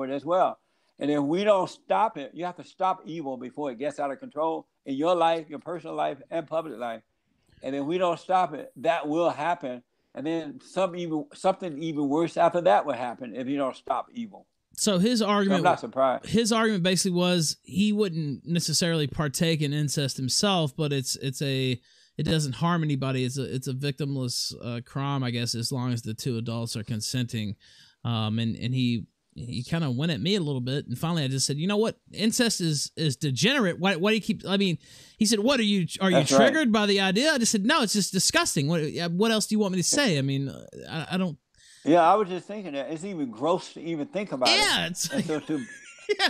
it as well. And if we don't stop it, you have to stop evil before it gets out of control in your life, your personal life, and public life. And if we don't stop it, that will happen. And then something even worse after that will happen if you don't stop evil. So his argument, I'm not surprised. His argument basically was he wouldn't necessarily partake in incest himself, but it doesn't harm anybody. It's a victimless crime, I guess, as long as the two adults are consenting. And he kind of went at me a little bit, and finally I just said, you know what, incest is degenerate. Why do you keep? I mean, he said, what are you triggered by the idea? I just said, no, it's just disgusting. What else do you want me to say? I mean, I don't. Yeah, I was just thinking that it's even gross to even think about it. Yeah, it's like, yeah.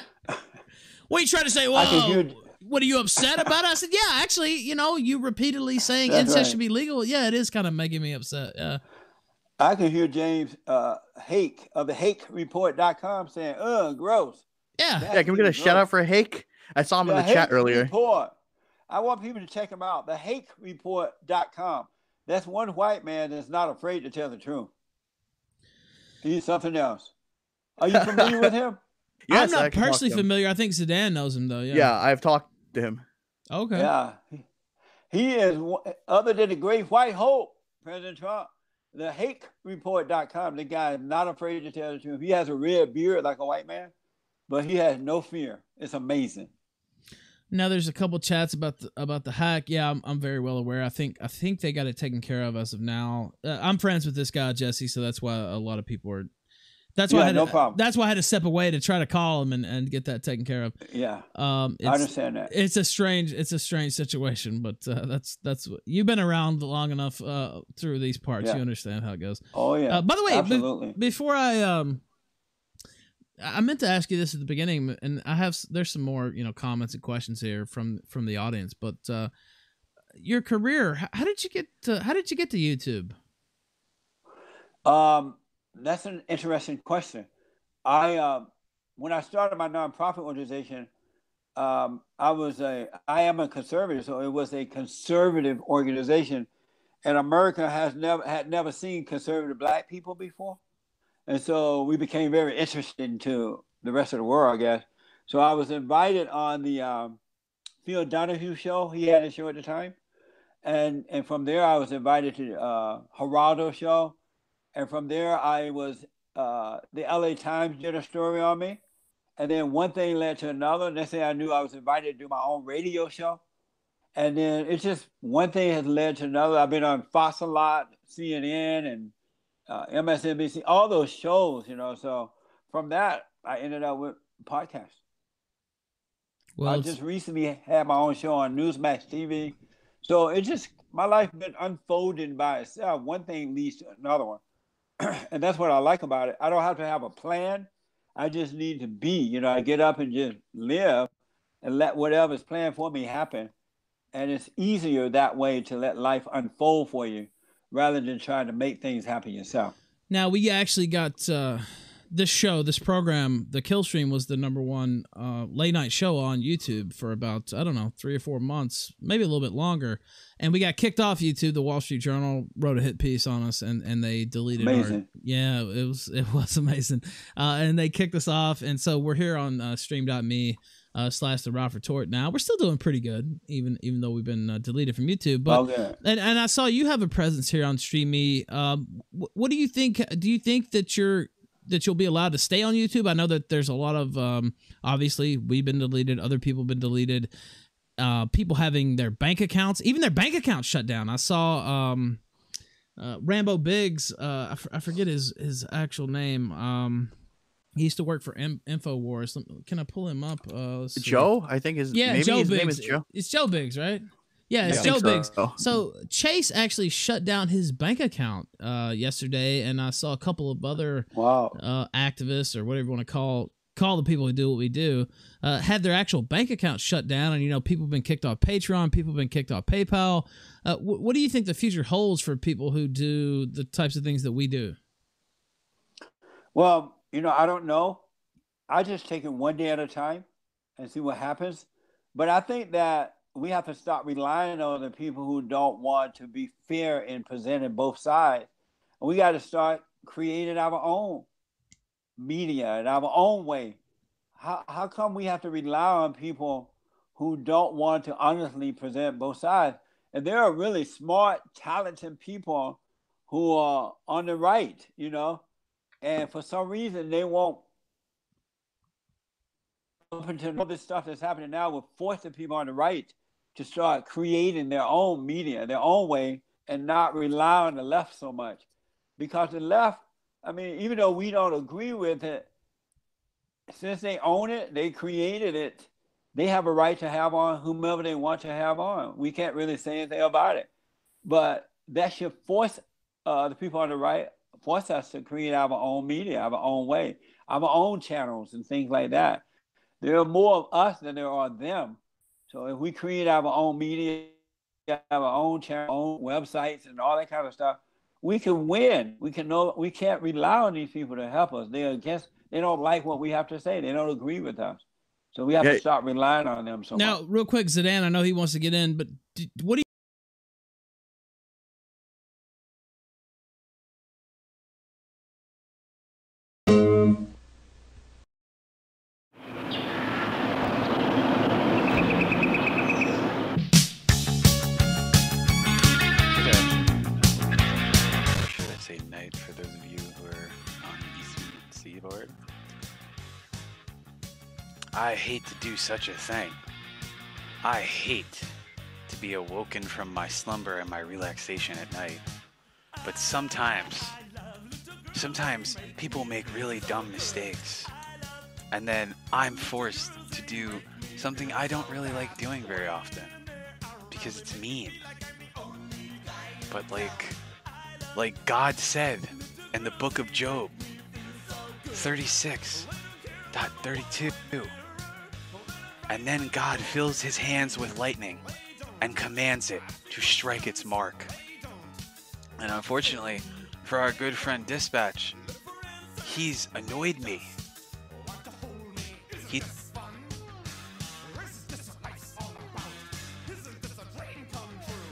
What are you trying to say? Well, what are you upset about it? I said, yeah, actually, you repeatedly saying incest should be legal. Yeah, it is kind of making me upset. Yeah. I can hear James Hake of the HakeReport.com saying, gross. Yeah. Yeah, can we get a shout out for Hake? I saw him in the chat earlier. Report. I want people to check him out. The HakeReport.com. That's one white man that's not afraid to tell the truth. He's something else. Are you familiar with him? Yes, I'm not personally familiar. I think Zidane knows him, though. Yeah, I've talked to him. Okay. Yeah. He is, other than the great white hope, President Trump, the HakeReport.com, the guy is not afraid to tell the truth. He has a red beard like a white man, but he has no fear. It's amazing. Now there's a couple chats about the hack. Yeah, I'm very well aware. I think they got it taken care of as of now. I'm friends with this guy Jesse, so that's why a lot of people are. That's why That's why I had to step away to try to call him and get that taken care of. Yeah. I understand that. It's a strange situation, but that's you've been around long enough through these parts. Yeah. You understand how it goes. Oh yeah. By the way, absolutely. Before I meant to ask you this at the beginning, and there's some more comments and questions here from the audience, but your career, how did you get to YouTube? That's an interesting question. When I started my nonprofit organization, I am a conservative, so it was a conservative organization, and America had never seen conservative Black people before. And so we became very interested to the rest of the world, I guess. So I was invited on the Phil Donahue show. He had a show at the time. And from there, I was invited to Geraldo show. And from there, I was, the LA Times did a story on me. And then one thing led to another. Next thing I knew, I was invited to do my own radio show. And then it's just one thing has led to another. I've been on Fox a lot, CNN, and MSNBC, all those shows, So from that, I ended up with podcasts. Well, I just recently had my own show on Newsmax TV. So my life been unfolding by itself. One thing leads to another one. And that's what I like about it. I don't have to have a plan. I just need to be, I get up and just live and let whatever's planned for me happen. And it's easier that way to let life unfold for you, rather than trying to make things happen yourself. Now, we actually got this program, The Kill Stream, was the #1 late night show on YouTube for about, 3 or 4 months, maybe a little bit longer. And we got kicked off YouTube. The Wall Street Journal wrote a hit piece on us, and they deleted amazing. Yeah, it was amazing. And they kicked us off. And so we're here on stream.me. /The Rob Retort. Now we're still doing pretty good, even though we've been deleted from YouTube. But and I saw you have a presence here on StreamMe. What do you think? Do you think that you'll be allowed to stay on YouTube? I know that there's a lot of obviously we've been deleted, other people have been deleted. People having their bank accounts, even their bank accounts shut down. I saw Rambo Biggs. I forget his actual name. He used to work for InfoWars. Can I pull him up? Joe? I think his name is Joe. It's Joe Biggs, right? Yeah, it's Joe Biggs. So Chase actually shut down his bank account yesterday, and I saw a couple of other activists, or whatever you want to call the people who do what we do, had their actual bank accounts shut down. And, people have been kicked off Patreon. People have been kicked off PayPal. What do you think the future holds for people who do the types of things that we do? Well, I don't know. I just take it one day at a time and see what happens. But I think that we have to stop relying on the people who don't want to be fair in presenting both sides. And we got to start creating our own media in our own way. How come we have to rely on people who don't want to honestly present both sides? And there are really smart, talented people who are on the right, you know, and for some reason they won't open to all this stuff that's happening now. We're forcing people on the right to start creating their own media, their own way, and not rely on the left so much. Because the left, I mean, even though we don't agree with it, since they own it, they created it, they have a right to have on whomever they want to have on. We can't really say anything about it. But that should force the people on the right, force us to create our own media, our own way, our own channels and things like that. There are more of us than there are them. So if we create our own media, our own channel, own websites and all that kind of stuff, we can win. We can't rely on these people to help us. They don't like what we have to say. They don't agree with us. So we have to stop relying on them so much. Now, real quick, Zidane, I know he wants to get in, but what do you for those of you who are on the Eastern Seaboard. I hate to do such a thing. I hate to be awoken from my slumber and my relaxation at night. But sometimes people make really dumb mistakes. And then I'm forced to do something I don't really like doing very often. Because it's mean. But like God said in the book of Job 36:32, and then God fills his hands with lightning and commands it to strike its mark. And unfortunately for our good friend Dispatch, he's annoyed me.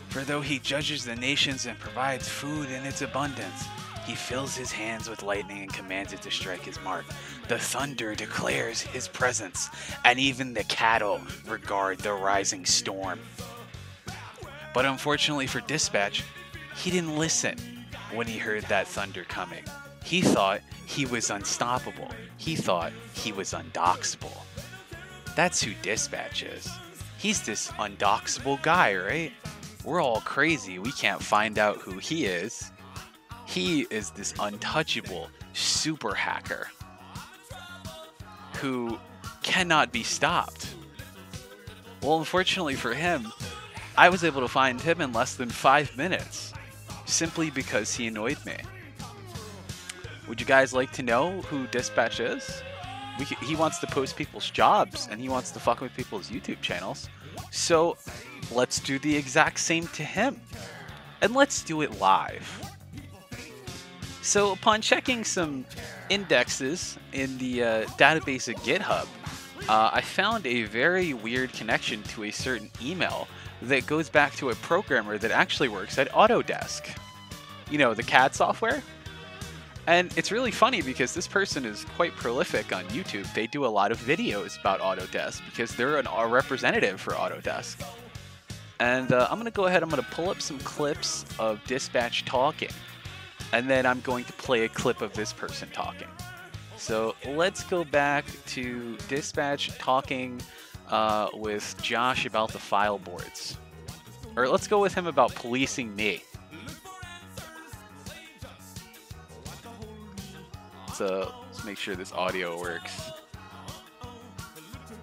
For though he judges the nations and provides food in its abundance, he fills his hands with lightning and commands it to strike his mark. The thunder declares his presence, and even the cattle regard the rising storm. But unfortunately for Dispatch, he didn't listen when he heard that thunder coming. He thought he was unstoppable. He thought he was undoxable. That's who Dispatch is. He's this undoxable guy, right? We're all crazy. We can't find out who he is. He is this untouchable super hacker who cannot be stopped. Well, unfortunately for him, I was able to find him in less than 5 minutes, simply because he annoyed me. Would you guys like to know who Dispatch is? He wants to post people's jobs, and he wants to fuck with people's YouTube channels. So let's do the exact same to him. And let's do it live. So upon checking some indexes in the database of GitHub, I found a very weird connection to a certain email that goes back to a programmer that actually works at Autodesk. You know, the CAD software? And it's really funny because this person is quite prolific on YouTube. They do a lot of videos about Autodesk because they're a representative for Autodesk. And I'm going to go ahead, I'm going to pull up some clips of Dispatch talking. And then I'm going to play a clip of this person talking. So let's go back to Dispatch talking with Josh about the file boards. Or let's go with him about policing me. So let's make sure this audio works.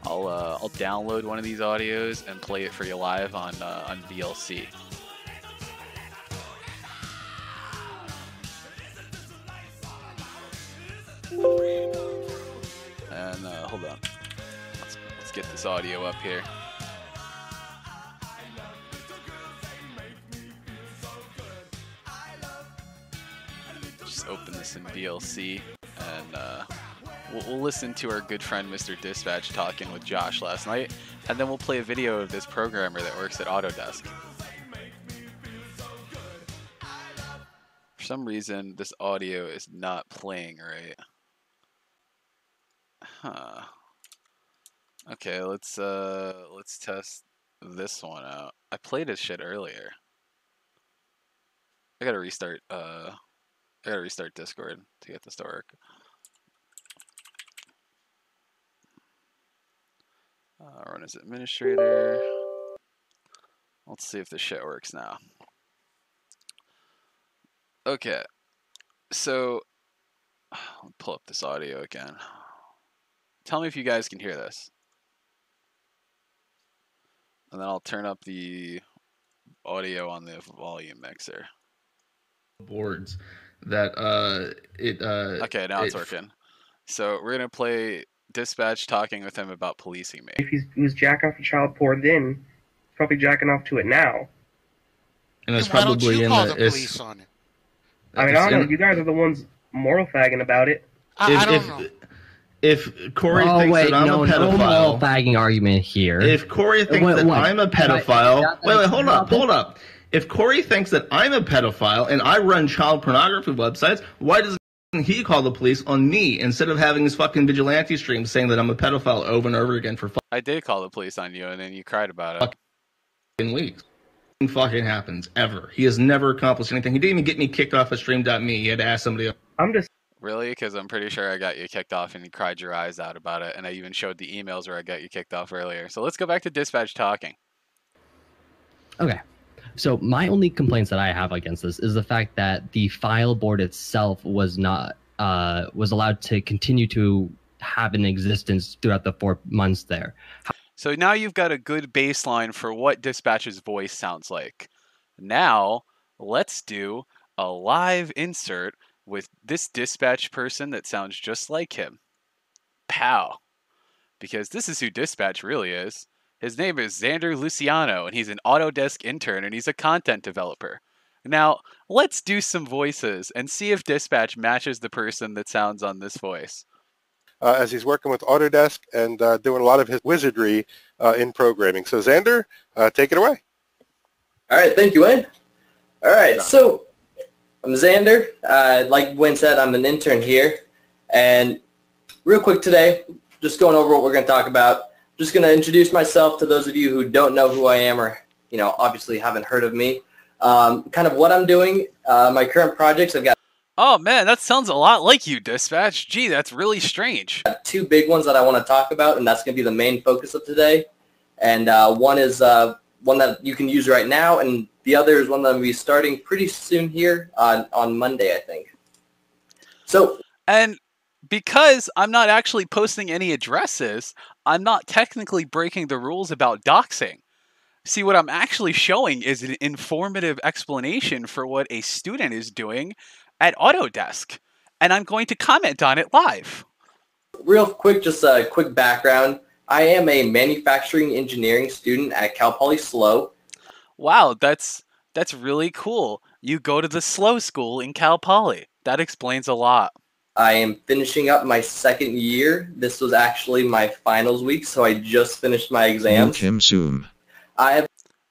I'll download one of these audios and play it for you live on VLC. And hold on, let's get this audio up here. Just open this in VLC, and we'll listen to our good friend Mr. Dispatch talking with Josh last night, and then we'll play a video of this programmer that works at Autodesk. For some reason, this audio is not playing right. Huh. Okay, let's test this one out. I played his shit earlier. I gotta restart Discord to get this to work. Run as administrator. Let's see if this shit works now. Okay, so I'll pull up this audio again. Tell me if you guys can hear this. And then I'll turn up the audio on the volume mixer. Boards that okay, now it's working. So we're gonna play Dispatch talking with him about policing me. If he was jacking off to child porn then, he's probably jacking off to it now. And it's probably in the police on it. I mean, I don't know. You guys are the ones moral fagging about it. I don't know. If Corey thinks that I'm a pedophile... No moral fagging argument here. If Corey thinks that I'm a pedophile... Wait, hold up. If Corey thinks that I'm a pedophile and I run child pornography websites, why doesn't he call the police on me instead of having his fucking vigilante stream saying that I'm a pedophile over and over again for I did call the police on you and then you cried about it. Fucking weeks. Fucking happens, ever. He has never accomplished anything. He didn't even get me kicked off of Stream.me. He had to ask somebody else. I'm just... Really? Because I'm pretty sure I got you kicked off and you cried your eyes out about it, and I even showed the emails where I got you kicked off earlier. So let's go back to Dispatch talking. Okay. So my only complaints that I have against this is the fact that the file board itself was not was allowed to continue to have an existence throughout the 4 months there. So now you've got a good baseline for what Dispatch's voice sounds like. Now let's do a live insert with this Dispatch person that sounds just like him. Pow. Because this is who Dispatch really is. His name is Xander Luciano, and he's an Autodesk intern, and he's a content developer. Now, let's do some voices and see if Dispatch matches the person that sounds on this voice. As he's working with Autodesk and doing a lot of his wizardry in programming. So Xander, take it away. All right, thank you, Wayne. All right, so I'm Xander. Like Wayne said, I'm an intern here. And real quick today, just going over what we're going to talk about. Just going to introduce myself to those of you who don't know who I am or, you know, obviously haven't heard of me. Kind of what I'm doing, my current projects, I've got... Oh, man, that sounds a lot like you, Dispatch. Gee, that's really strange. Two big ones that I want to talk about, and that's going to be the main focus of today. And one is one that you can use right now, and the other is one that I'm going to be starting pretty soon here on Monday, I think. So... And because I'm not actually posting any addresses, I'm not technically breaking the rules about doxing. See, what I'm actually showing is an informative explanation for what a student is doing at Autodesk, and I'm going to comment on it live. Real quick, just a quick background. I am a manufacturing engineering student at Cal Poly SLO. Wow, that's really cool. You go to the SLO school in Cal Poly. That explains a lot. I am finishing up my second year. This was actually my finals week, so I just finished my exams.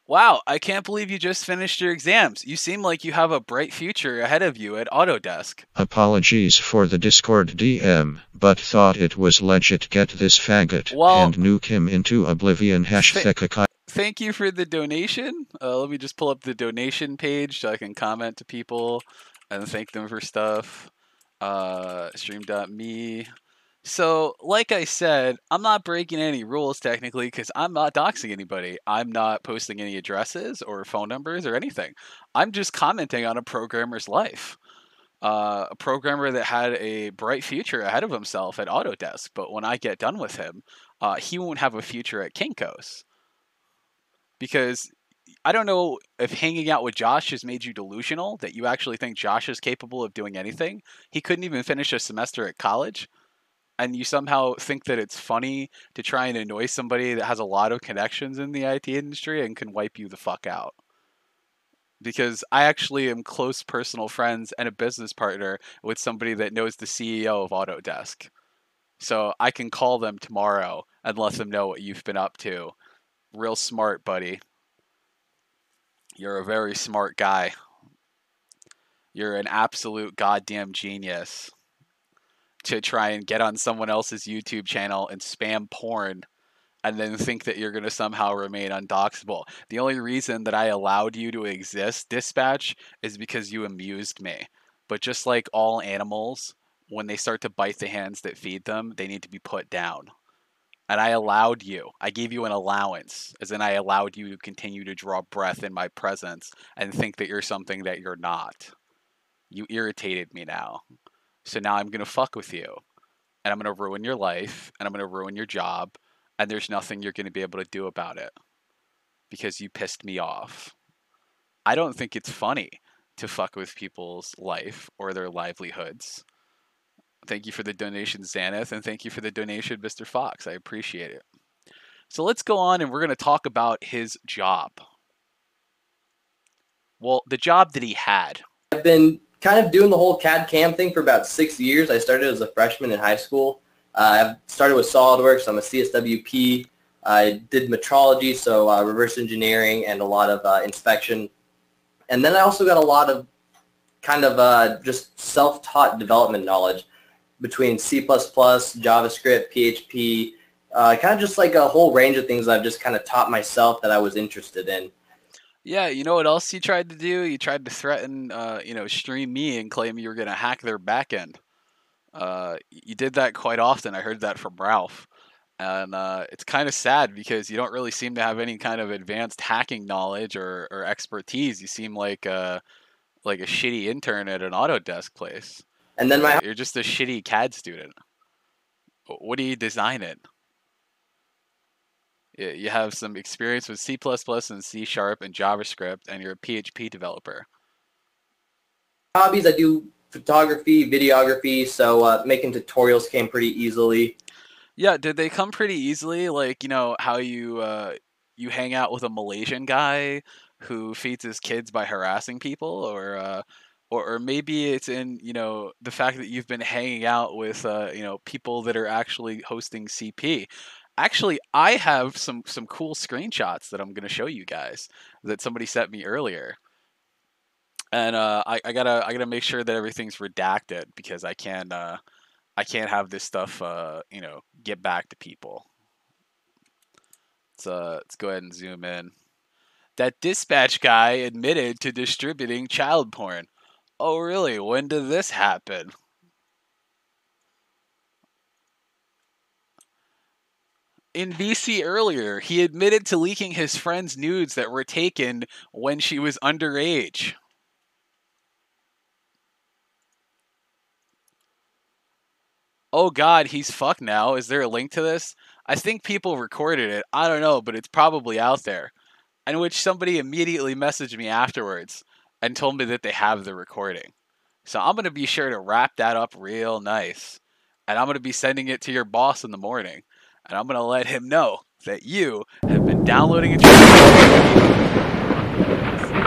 Wow, I can't believe you just finished your exams. You seem like you have a bright future ahead of you at Autodesk. Apologies for the Discord DM, but thought it was legit. Get this faggot and nuke him into oblivion. Thank you for the donation. Let me just pull up the donation page so I can comment to people and thank them for stuff. Stream.me. So, like I said, I'm not breaking any rules technically because I'm not doxing anybody. I'm not posting any addresses or phone numbers or anything. I'm just commenting on a programmer's life. A programmer that had a bright future ahead of himself at Autodesk, but when I get done with him, he won't have a future at Kinko's. Because I don't know if hanging out with Josh has made you delusional, that you actually think Josh is capable of doing anything. He couldn't even finish a semester at college. And you somehow think that it's funny to try and annoy somebody that has a lot of connections in the IT industry and can wipe you the fuck out. Because I actually am close personal friends and a business partner with somebody that knows the CEO of Autodesk. So I can call them tomorrow and let them know what you've been up to. Real smart, buddy. You're a very smart guy. You're an absolute goddamn genius. to try and get on someone else's YouTube channel and spam porn and then think that you're going to somehow remain undoxable. The only reason that I allowed you to exist, Dispatch, is because you amused me. But just like all animals, when they start to bite the hands that feed them, they need to be put down. And I allowed you. I gave you an allowance, as in I allowed you to continue to draw breath in my presence and think that you're something that you're not. You irritated me now. So now I'm going to fuck with you. And I'm going to ruin your life. And I'm going to ruin your job. And there's nothing you're going to be able to do about it. Because you pissed me off. I don't think it's funny to fuck with people's life or their livelihoods. Thank you for the donation, Xanath. And thank you for the donation, Mr. Fox. I appreciate it. So let's go on and we're going to talk about his job. Well, the job that he had. I've been kind of doing the whole CAD CAM thing for about 6 years. I started as a freshman in high school. I started with SolidWorks. I'm a CSWP. I did metrology, so reverse engineering and a lot of inspection. And then I also got a lot of kind of just self-taught development knowledge between C++, JavaScript, PHP, kind of just like a whole range of things I've just kind of taught myself that I was interested in. Yeah, you know what else you tried to do? You tried to threaten, Stream Me and claim you were going to hack their backend. You did that quite often. I heard that from Ralph. And it's kind of sad because you don't really seem to have any kind of advanced hacking knowledge or expertise. You seem like a shitty intern at an Autodesk place. And then you're just a shitty CAD student. What are you designing? You have some experience with C++ and C# and JavaScript, and you're a PHP developer. Hobbies, I do photography, videography, so making tutorials came pretty easily. Yeah, did they come pretty easily? Like, how you hang out with a Malaysian guy who feeds his kids by harassing people, or maybe it's in, the fact that you've been hanging out with, people that are actually hosting CP. Actually, I have some cool screenshots that I'm going to show you guys that somebody sent me earlier. And I gotta make sure that everything's redacted because I can't have this stuff get back to people. Let's go ahead and zoom in. That Dispatch guy admitted to distributing child porn. Oh really? When did this happen? In VC earlier, he admitted to leaking his friend's nudes that were taken when she was underage. Oh god, he's fucked now. Is there a link to this? I think people recorded it. I don't know, but it's probably out there. In which somebody immediately messaged me afterwards and told me that they have the recording. So I'm going to be sure to wrap that up real nice. And I'm going to be sending it to your boss in the morning. And I'm going to let him know that you have been downloading a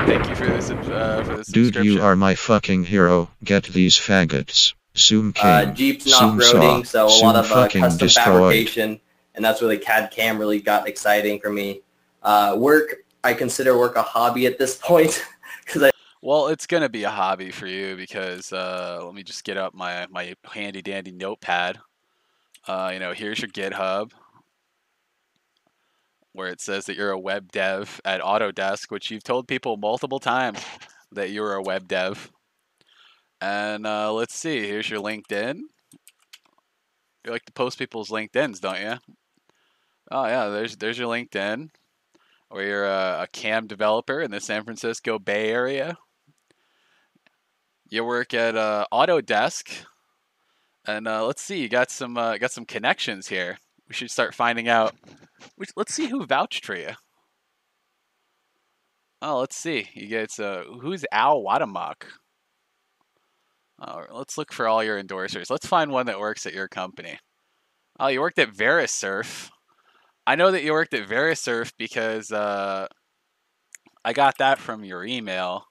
Thank you for this subscription. Dude, you are my fucking hero. Get these faggots. Zoom King. Jeep's not roading, so a lot of custom fabrication. And that's where the CAD CAM really got exciting for me. Work, I consider work a hobby at this point. Well, it's going to be a hobby for you because let me just get up my handy dandy notepad. Here's your GitHub where it says that you're a web dev at Autodesk, which you've told people multiple times that you're a web dev. And let's see, here's your LinkedIn. You like to post people's LinkedIns, don't you? Oh yeah, there's your LinkedIn, where you're a CAM developer in the San Francisco Bay Area. You work at Autodesk, and let's see, you got some connections here. We should start finding out. Let's see who vouched for you. Oh, let's see. You get who's Al Wadamak? Let's look for all your endorsers. Let's find one that works at your company. Oh, you worked at Verisurf. I know that you worked at Verisurf because I got that from your email,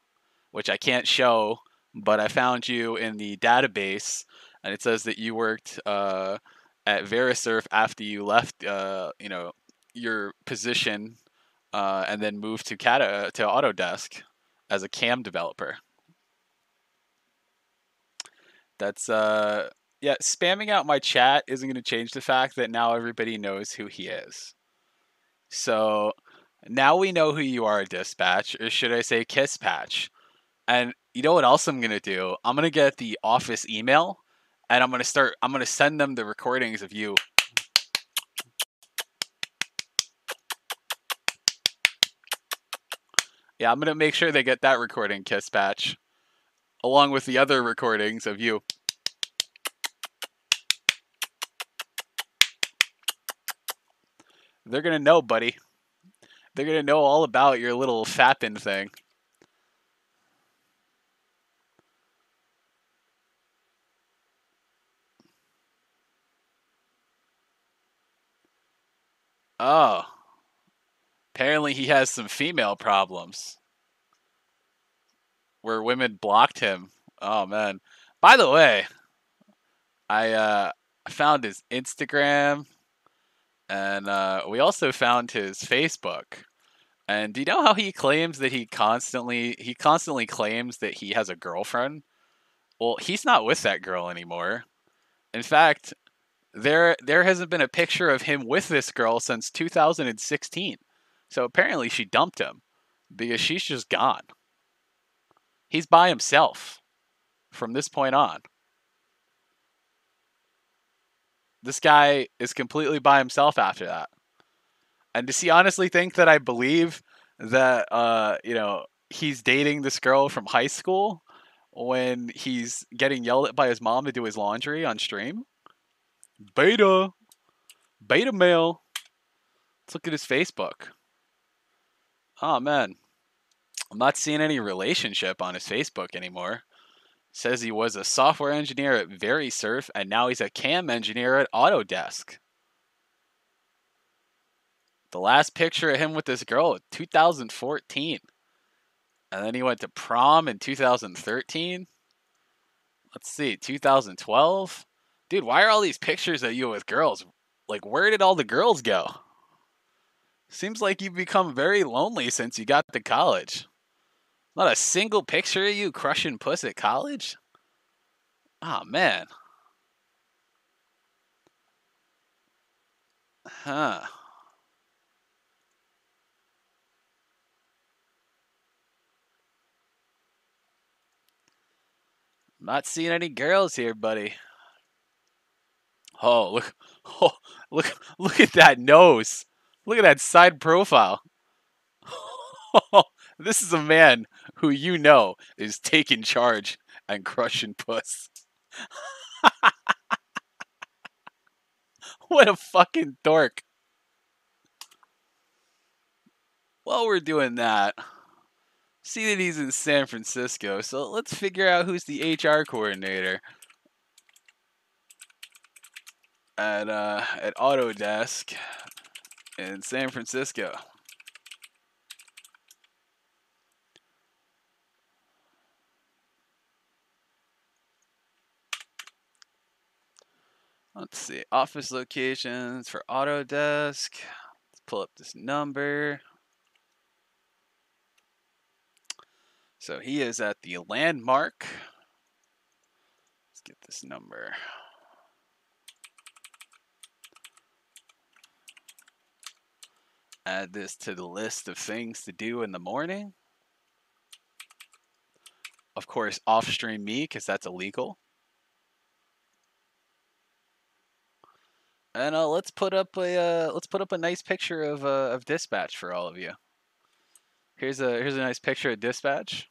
which I can't show, but I found you in the database, and it says that you worked at Verisurf after you left, your position, and then moved to Autodesk as a CAM developer. That's yeah, Yeah, spamming out my chat isn't going to change the fact that now everybody knows who he is. So now we know who you are, Dispatch, or should I say Kiss Patch. And you know what else I'm going to do? I'm going to get the office email, and I'm going to send them the recordings of you. Yeah, I'm going to make sure they get that recording, Kiss Patch, along with the other recordings of you. They're going to know, buddy. They're going to know all about your little fapping thing. Oh. Apparently he has some female problems. Where women blocked him. Oh, man. By the way, I found his Instagram. And we also found his Facebook. And do you know how he claims that he constantly claims that he has a girlfriend? Well, he's not with that girl anymore. In fact, there hasn't been a picture of him with this girl since 2016. So apparently she dumped him because she's just gone. He's by himself from this point on. This guy is completely by himself after that. And does he honestly think that I believe that, he's dating this girl from high school when he's getting yelled at by his mom to do his laundry on stream? Beta male. Let's look at his Facebook. Oh, man. I'm not seeing any relationship on his Facebook anymore. Says he was a software engineer at VeriSurf, and now he's a cam engineer at Autodesk. The last picture of him with this girl was 2014. And then he went to prom in 2013. Let's see, 2012. Dude, why are all these pictures of you with girls? Like, where did all the girls go? Seems like you've become very lonely since you got to college. Not a single picture of you crushing puss at college? Oh, man. Huh. I'm not seeing any girls here, buddy. Oh, look at that nose. Look at that side profile. This is a man who you know is taking charge and crushing puss. What a fucking dork. While we're doing that, see that he's in San Francisco, so let's figure out who's the HR coordinator at Autodesk in San Francisco. Let's see, office locations for Autodesk. Let's pull up this number. So he is at the Landmark. Let's get this number. Add this to the list of things to do in the morning. Of course, off-stream me, because that's illegal. And let's put up a nice picture of Dispatch for all of you. Here's a nice picture of Dispatch.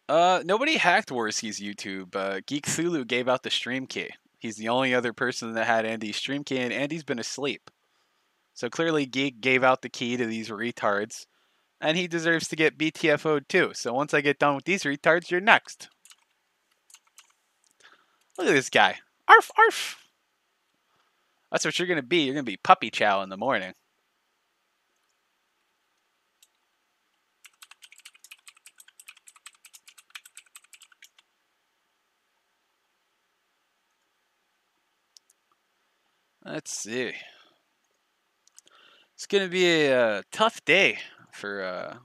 Nobody hacked Worski's YouTube. Geek Thulu gave out the stream key. He's the only other person that had Andy's stream key, and Andy's been asleep. So clearly Geek gave out the key to these retards, and he deserves to get BTFO'd too. So once I get done with these retards, you're next. Look at this guy. Arf, arf. That's what you're going to be. You're going to be puppy chow in the morning. Let's see. It's going to be a tough day for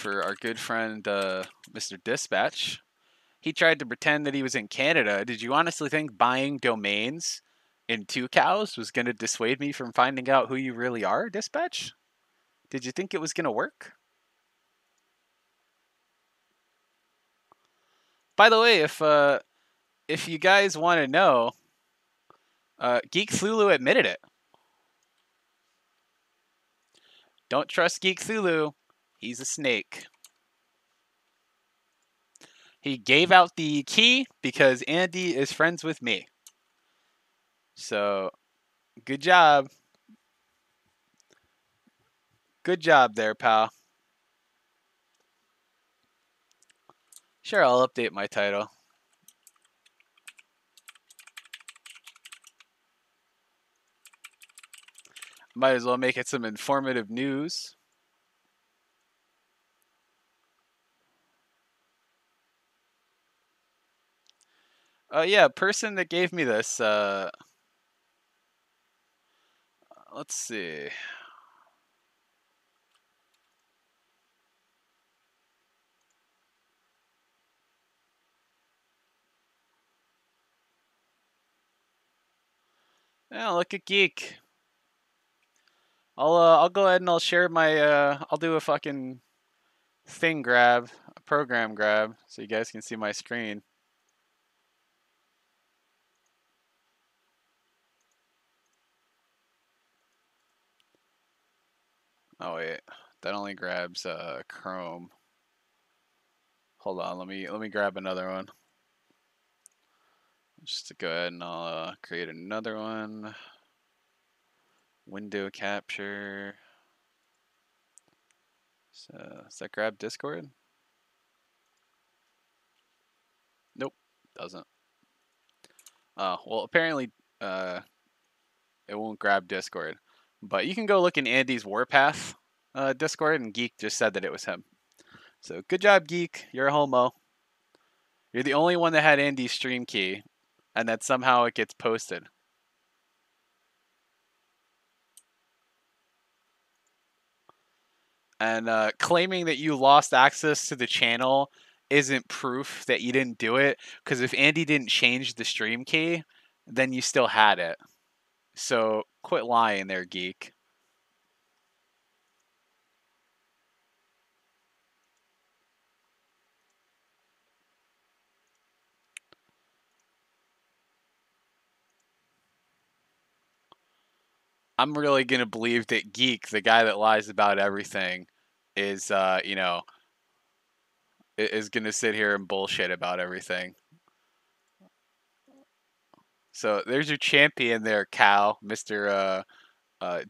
for our good friend Mr. Dispatch. He tried to pretend that he was in Canada. Did you honestly think buying domains in 2cows was going to dissuade me from finding out who you really are, Dispatch? Did you think it was going to work? By the way, if you guys want to know, Geek Thulu admitted it. Don't trust Geek Thulu. He's a snake. He gave out the key because Andy is friends with me. So, good job. Good job there, pal. Sure, I'll update my title. Might as well make it some informative news. Yeah, person that gave me this, let's see. Yeah, look at Geek. I'll go ahead and I'll share my I'll do a fucking thing grab, a program grab, so you guys can see my screen. Oh wait, that only grabs Chrome. Hold on, let me grab another one. Just to go ahead and I'll create another one. Window capture. So, does that grab Discord? Nope, doesn't. Well, apparently it won't grab Discord. But you can go look in Andy's Warpath Discord, and Geek just said that it was him. So good job, Geek. You're a homo. You're the only one that had Andy's stream key, and that somehow it gets posted. And claiming that you lost access to the channel isn't proof that you didn't do it, because if Andy didn't change the stream key, then you still had it. So quit lying there, Geek. I'm really going to believe that Geek, the guy that lies about everything, is, you know, is going to sit here and bullshit about everything. So there's your champion there, Cal. Mr.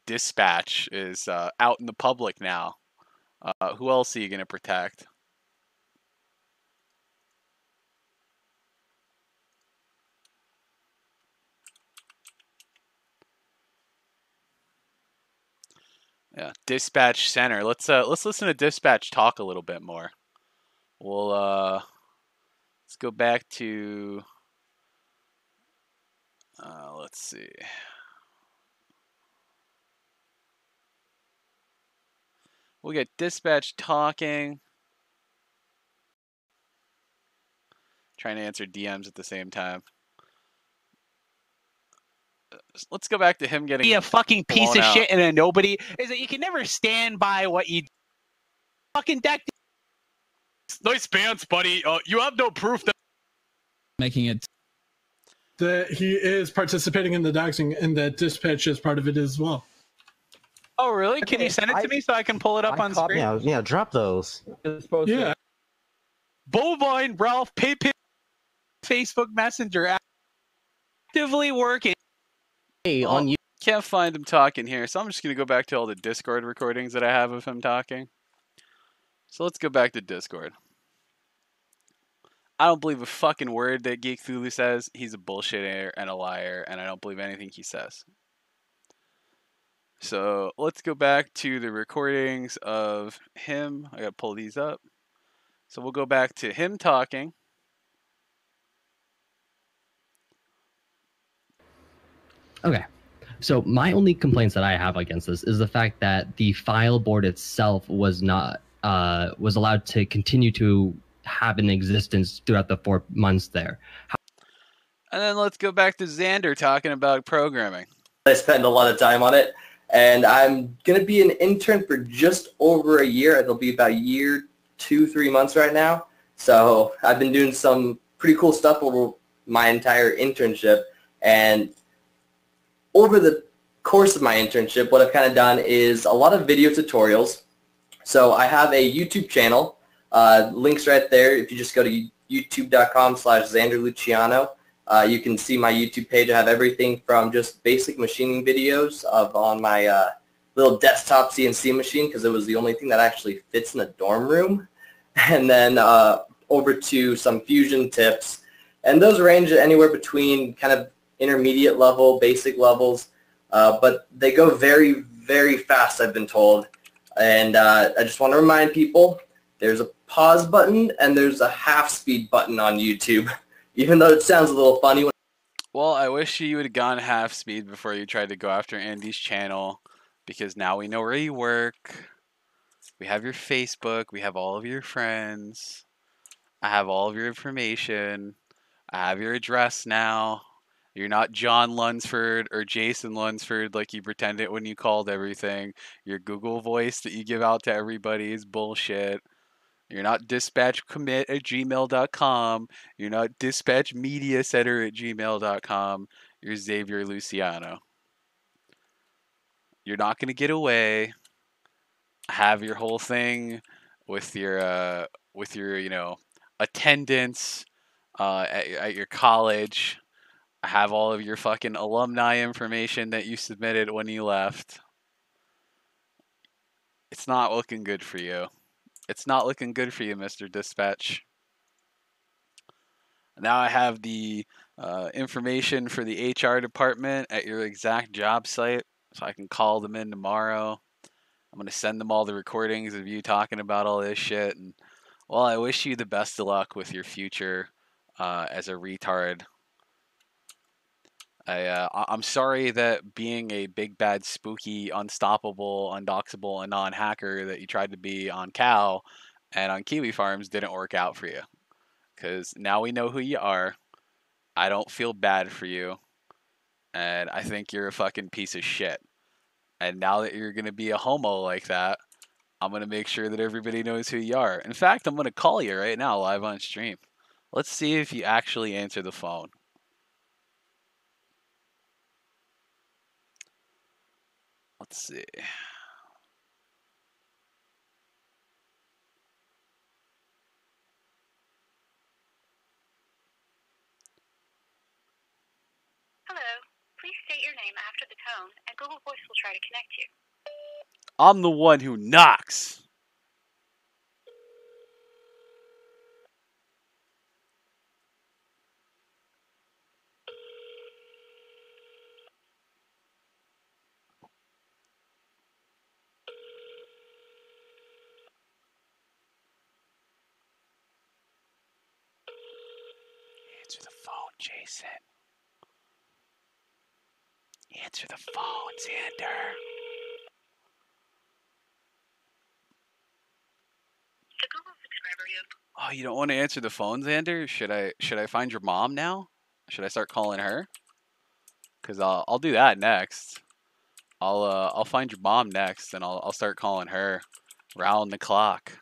Dispatch is out in the public now. Who else are you going to protect? Yeah, Dispatch Center. Let's listen to Dispatch talk a little bit more. We'll let's go back to let's see. We'll get Dispatch talking. Trying to answer DMs at the same time. Let's go back to him getting a fucking piece of shit and a nobody. Is that you can never stand by what you fucking deck. Nice pants, buddy. You have no proof that making it that he is participating in the doxing, and that Dispatch is part of it as well. Oh, really? Can you send it to me so I can pull it up on screen? Yeah, drop those. Yeah. Bovine Ralph PayPal Facebook Messenger actively working. Hey, on you. Can't find him talking here, so I'm just gonna go back to all the Discord recordings that I have of him talking. So let's go back to Discord. I don't believe a fucking word that Geek Thulu says. He's a bullshitter and a liar, and I don't believe anything he says. So let's go back to the recordings of him. I gotta pull these up. So we'll go back to him talking. Okay. So my only complaints that I have against this is the fact that the file board itself was not was allowed to continue to have an existence throughout the 4 months there. And then let's go back to Xander talking about programming. I spend a lot of time on it, and I'm going to be an intern for just over a year. It'll be about a year, 2-3 months right now. So I've been doing some pretty cool stuff over my entire internship. And over the course of my internship, what I've kind of done is a lot of video tutorials. So I have a YouTube channel. Links right there. If you just go to youtube.com/XanderLuciano, you can see my YouTube page. I have everything from just basic machining videos on my little desktop CNC machine, because it was the only thing that actually fits in a dorm room, and then over to some fusion tips. And those range anywhere between kind of intermediate level, basic levels, but they go very, very fast, I've been told. And I just want to remind people, there's a pause button and there's a half speed button on YouTube, even though it sounds a little funny. Well, I wish you would have gone half speed before you tried to go after Andy's channel, because now we know where you work. We have your Facebook. We have all of your friends. I have all of your information. I have your address now. You're not John Lunsford or Jason Lunsford like you pretended when you called everything. Your Google Voice that you give out to everybody is bullshit. You're not dispatchcommit@gmail.com. You're not dispatchmediacenter@gmail.com. You're Xavier Luciano. You're not going to get away. Have your whole thing with your attendance at your college. I have all of your fucking alumni information that you submitted when you left. It's not looking good for you. It's not looking good for you, Mr. Dispatch. Now I have the information for the HR department at your exact job site, so I can call them in tomorrow. I'm going to send them all the recordings of you talking about all this shit. And, well, I wish you the best of luck with your future as a retard. I'm sorry that being a big, bad, spooky, unstoppable, undoxable, and non-hacker that you tried to be on Cal and on Kiwi Farms didn't work out for you. Because now we know who you are. I don't feel bad for you. And I think you're a fucking piece of shit. And now that you're going to be a homo like that, I'm going to make sure that everybody knows who you are. In fact, I'm going to call you right now live on stream. Let's see if you actually answer the phone. Let's see. Hello. Please state your name after the tone, and Google Voice will try to connect you. I'm the one who knocks. Answer the phone, Jason. Answer the phone, Xander. The Google subscriber you. Oh, you don't want to answer the phone, Xander? Should I find your mom now? Should I start calling her? Cause I'll do that next. I'll find your mom next, and I'll start calling her round the clock.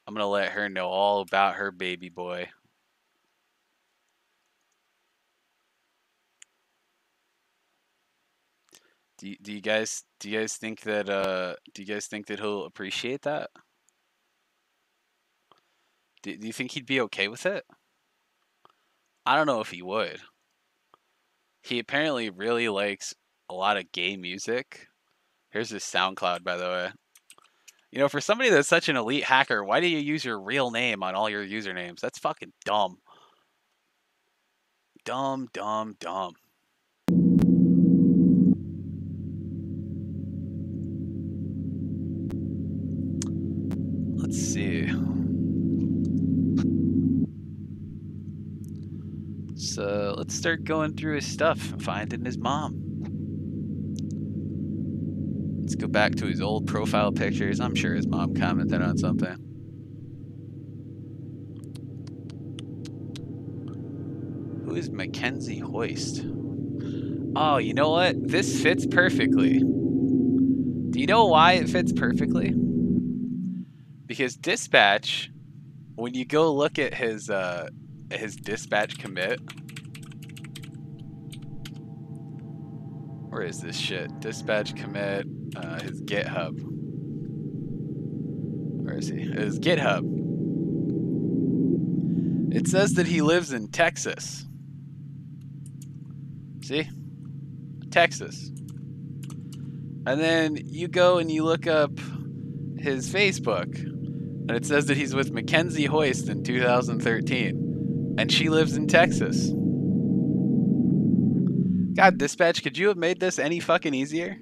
I'm gonna let her know all about her baby boy. Do you guys think that he'll appreciate that? Do you think he'd be okay with it? I don't know if he would. He apparently really likes a lot of gay music. Here's his SoundCloud, by the way. You know, for somebody that's such an elite hacker, why do you use your real name on all your usernames? That's fucking dumb. Dumb, dumb, dumb. Let's see. So let's start going through his stuff and finding his mom. Let's go back to his old profile pictures. I'm sure his mom commented on something. Who is Mackenzie Hoist? Oh, you know what? This fits perfectly. Do you know why it fits perfectly? Because Dispatch, when you go look at his Dispatch commit, where is this shit? Dispatch commit, his GitHub. Where is he? His GitHub. It says that he lives in Texas. See? Texas. And then you go and you look up his Facebook, and it says that he's with Mackenzie Hoist in 2013, and she lives in Texas. God, Dispatch, could you have made this any fucking easier?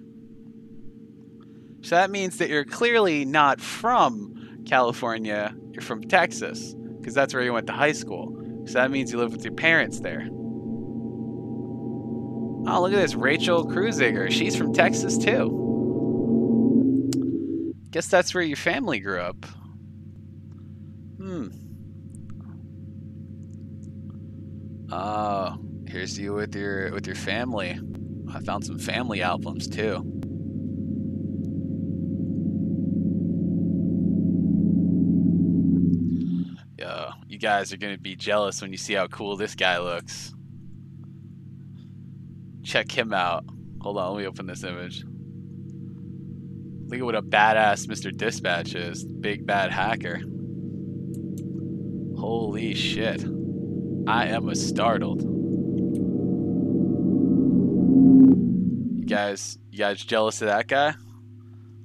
So that means that you're clearly not from California, you're from Texas, because that's where you went to high school. So that means you live with your parents there. Oh, look at this, Rachel Kruziger. She's from Texas too. Guess that's where your family grew up. Oh, here's you with your family. I found some family albums too. Yo, you guys are gonna be jealous when you see how cool this guy looks. Check him out. Hold on, let me open this image. Look at what a badass Mr. Dispatch is. Big bad hacker. Holy shit. I am startled. You guys jealous of that guy?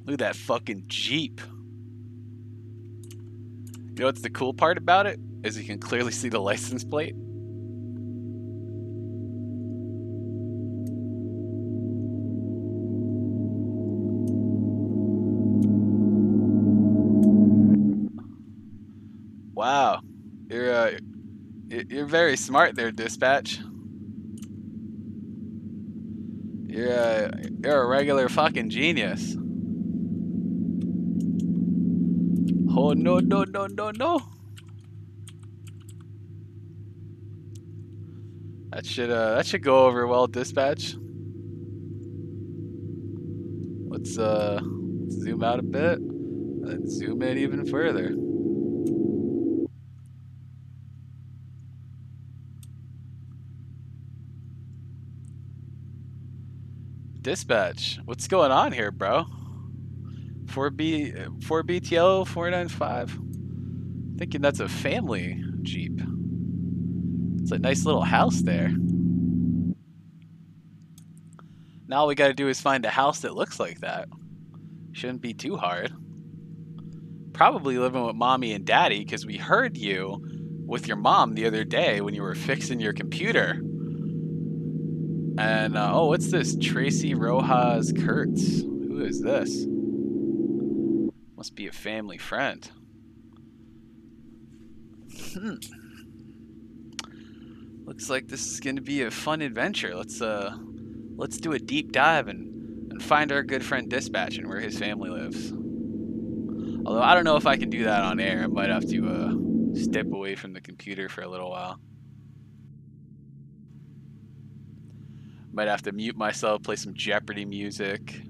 Look at that fucking Jeep. You know what's the cool part about it? Is you can clearly see the license plate. Wow, you're very smart there, Dispatch. You're a regular fucking genius. Oh no. That should go over well, Dispatch. Let's zoom out a bit and zoom in even further. Dispatch, what's going on here, bro? 4BTO 495. Thinking that's a family Jeep. It's a nice little house there. Now all we gotta do is find a house that looks like that. Shouldn't be too hard. Probably living with mommy and daddy, because we heard you with your mom the other day when you were fixing your computer. And, oh, what's this? Tracy Rojas Kurtz. Who is this? Must be a family friend. Looks like this is going to be a fun adventure. Let's do a deep dive and find our good friend Dispatch and where his family lives. Although I don't know if I can do that on air. I might have to step away from the computer for a little while. Might have to mute myself, play some Jeopardy music.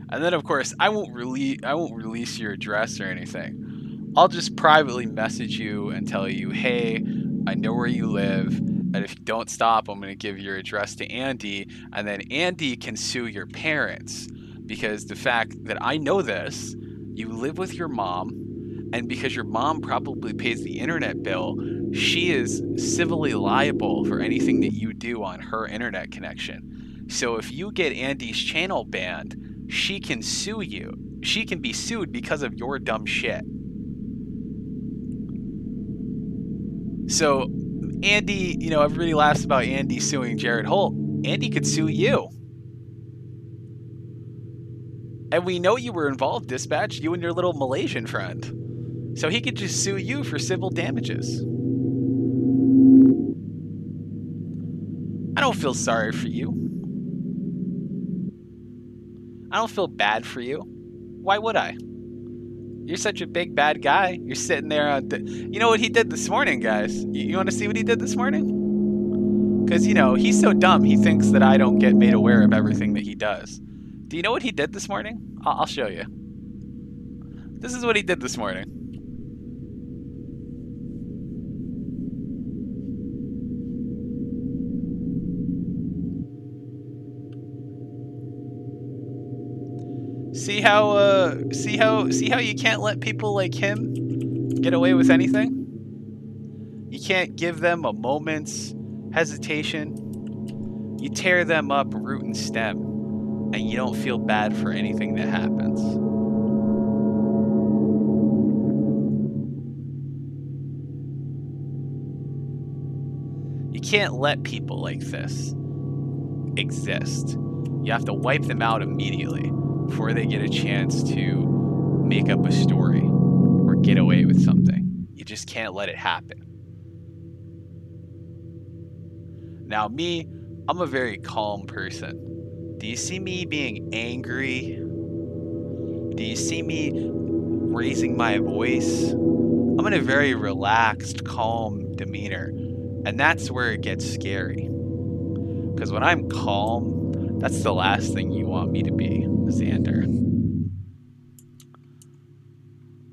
And then of course, I won't release your address or anything. I'll just privately message you and tell you, hey, I know where you live, and if you don't stop, I'm going to give your address to Andy, and then Andy can sue your parents. Because the fact that I know this, you live with your mom, and because your mom probably pays the internet bill, she is civilly liable for anything that you do on her internet connection. So if you get Andy's channel banned, she can sue you. She can be sued because of your dumb shit. So Andy, you know, everybody laughs about Andy suing Jared Holt. Andy could sue you. And we know you were involved, Dispatch, you and your little Malaysian friend. So he could just sue you for civil damages. I don't feel sorry for you. I don't feel bad for you. Why would I? You're such a big bad guy. You're sitting there. You know what he did this morning, guys? You want to see what he did this morning? Because, you know, he's so dumb. He thinks that I don't get made aware of everything that he does. Do you know what he did this morning? I'll show you. This is what he did this morning. See how you can't let people like him get away with anything? You can't give them a moment's hesitation. You tear them up root and stem, and you don't feel bad for anything that happens. You can't let people like this exist. You have to wipe them out immediately before they get a chance to make up a story or get away with something. You just can't let it happen. Now me, I'm a very calm person. Do you see me being angry? Do you see me raising my voice? I'm in a very relaxed, calm demeanor. And that's where it gets scary. Because when I'm calm, that's the last thing you want me to be, Xander.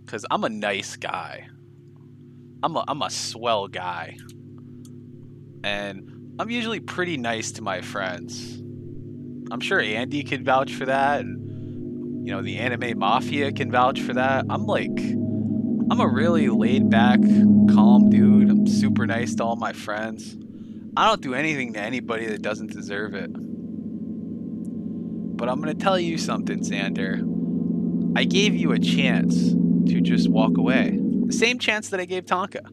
Because I'm a nice guy. I'm a swell guy. And I'm usually pretty nice to my friends. I'm sure Andy can vouch for that. And, you know, the Anime Mafia can vouch for that. I'm a really laid back, calm dude. I'm super nice to all my friends. I don't do anything to anybody that doesn't deserve it. But I'm going to tell you something, Xander. I gave you a chance to just walk away. The same chance that I gave Tonka.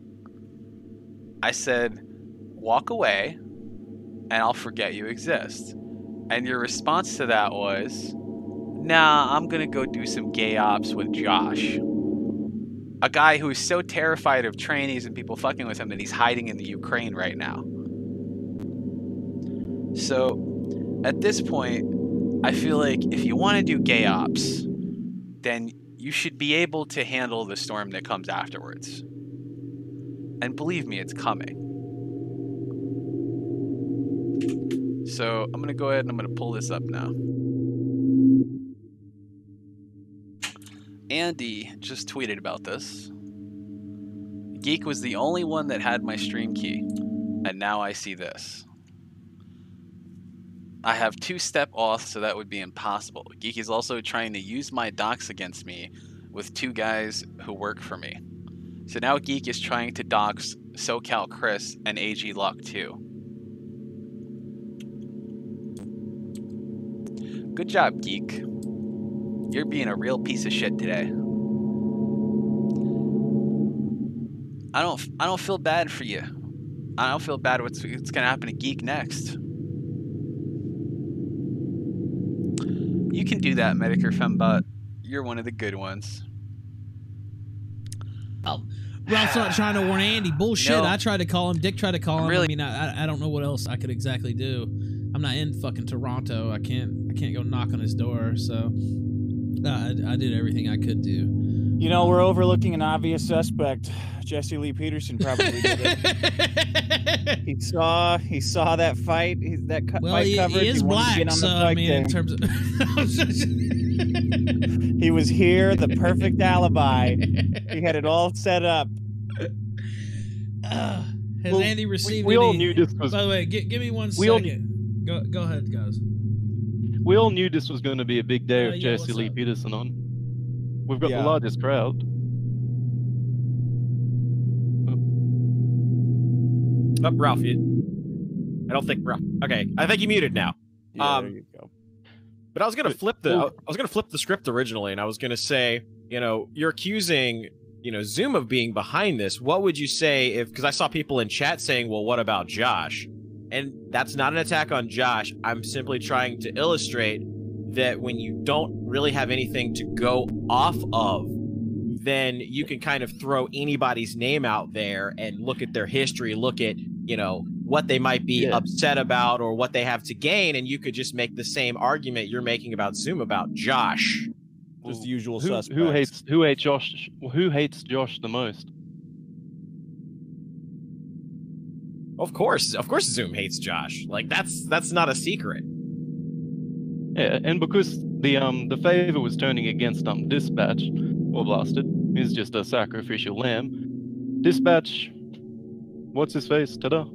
I said, walk away, and I'll forget you exist. And your response to that was, nah, I'm going to go do some gay ops with Josh. A guy who is so terrified of trainees and people fucking with him that he's hiding in the Ukraine right now. So, at this point, I feel like if you want to do gay ops, then you should be able to handle the storm that comes afterwards. And believe me, it's coming. So, I'm going to go ahead and I'm going to pull this up now. Andy just tweeted about this. Geek was the only one that had my stream key, and now I see this. I have 2-step auth, so that would be impossible. Geek is also trying to use my docs against me with 2 guys who work for me. So now Geek is trying to dox SoCal Chris and AG Luck too. Good job, Geek. You're being a real piece of shit today. I don't feel bad for you. I don't feel bad what's gonna happen to Geek next. You can do that, Medicare Fembot. You're one of the good ones. Oh, Ralph's not trying to warn Andy. Bullshit. No. I tried to call him. Dick tried to call him. Really? I mean, I don't know what else I could exactly do. I'm not in fucking Toronto. I can't go knock on his door. So I did everything I could do. You know, we're overlooking an obvious suspect. Jesse Lee Peterson probably did it. He saw that fight. Fight coverage. He is black, so I mean, in terms of he was here, the perfect alibi. He had it all set up. Has Andy received? We all knew this was. By the way, give me 1 second. Go ahead, guys. We all knew this was going to be a big day with Jesse Lee Peterson on. We've got the largest crowd. Oh, Ralph, I don't think Ralph. Okay, I think you muted now. Yeah, there you go. But I was gonna flip the script originally, and I was gonna say, you know, you're accusing, you know, Zoom of being behind this. What would you say if? Because I saw people in chat saying, well, what about Josh? And that's not an attack on Josh. I'm simply trying to illustrate that when you don't really have anything to go off of, then you can kind of throw anybody's name out there and look at their history, look at, you know, what they might be upset about or what they have to gain, and you could just make the same argument you're making about Zoom about Josh. Just the usual suspects. Who hates Josh the most? Of course Zoom hates Josh. Like that's not a secret. Yeah, and because the favor was turning against Dispatch, or Blasted, he's just a sacrificial lamb. Dispatch, what's his face? Ta-da!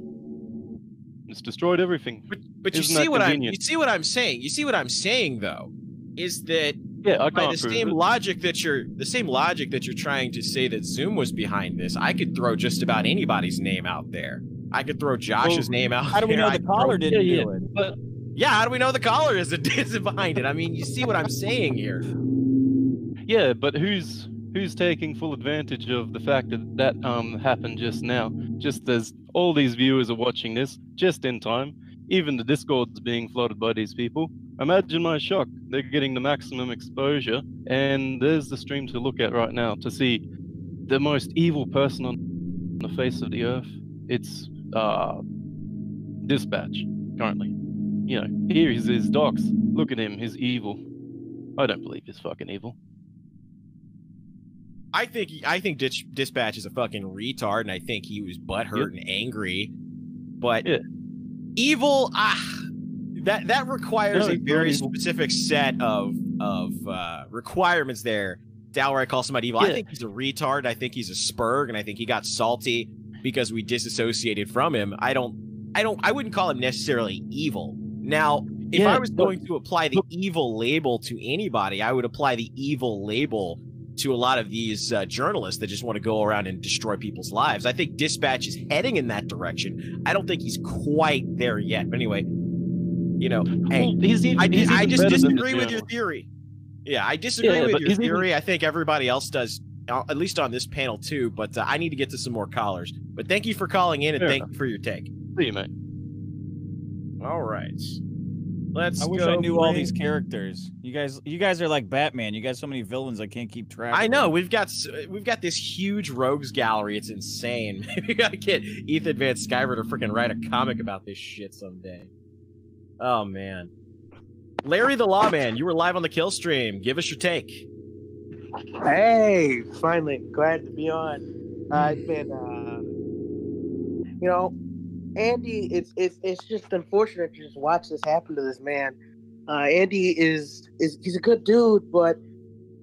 It's destroyed everything. But you see what I'm saying. You see what I'm saying though, is that by the same logic that you're trying to say that Zoom was behind this, I could throw just about anybody's name out there. I could throw Josh's name out there. How do we know the caller didn't do it? But how do we know the caller isn't behind it? I mean, you see what I'm saying here. Yeah, but who's taking full advantage of the fact that happened just now? Just as all these viewers are watching this, just in time. Even the Discord's being flooded by these people. Imagine my shock. They're getting the maximum exposure, and there's the stream to look at right now to see the most evil person on the face of the earth. It's Dispatch, currently. You know, here is his docs. Look at him, he's evil. I don't believe he's fucking evil. I think Dispatch is a fucking retard, and I think he was butthurt and angry. But evil, that requires a very specific set of requirements there to outright call somebody evil. I think he's a retard. I think he's a spurg, and I think he got salty because we disassociated from him. I wouldn't call him necessarily evil. Now, if I was going to apply the evil label to anybody, I would apply the evil label to a lot of these journalists that just want to go around and destroy people's lives. I think Dispatch is heading in that direction. I don't think he's quite there yet. But anyway, you know, hey, I just disagree with your theory. Yeah, I disagree with your theory. I think everybody else does, at least on this panel too. But I need to get to some more callers. But thank you for calling in, and thank you for your take. See you, mate. All right. I wish I knew all these characters. You guys are like Batman. You got so many villains I can't keep track. I know. We've got this huge rogues gallery. It's insane. We gotta get Ethan Van Sciver to freaking write a comic about this shit someday. Oh man, Larry the Lawman, you were live on the Kill stream. Give us your take. Hey, finally, glad to be on. It's been, you know, Andy, it's just unfortunate to just watch this happen to this man. Andy he's a good dude, but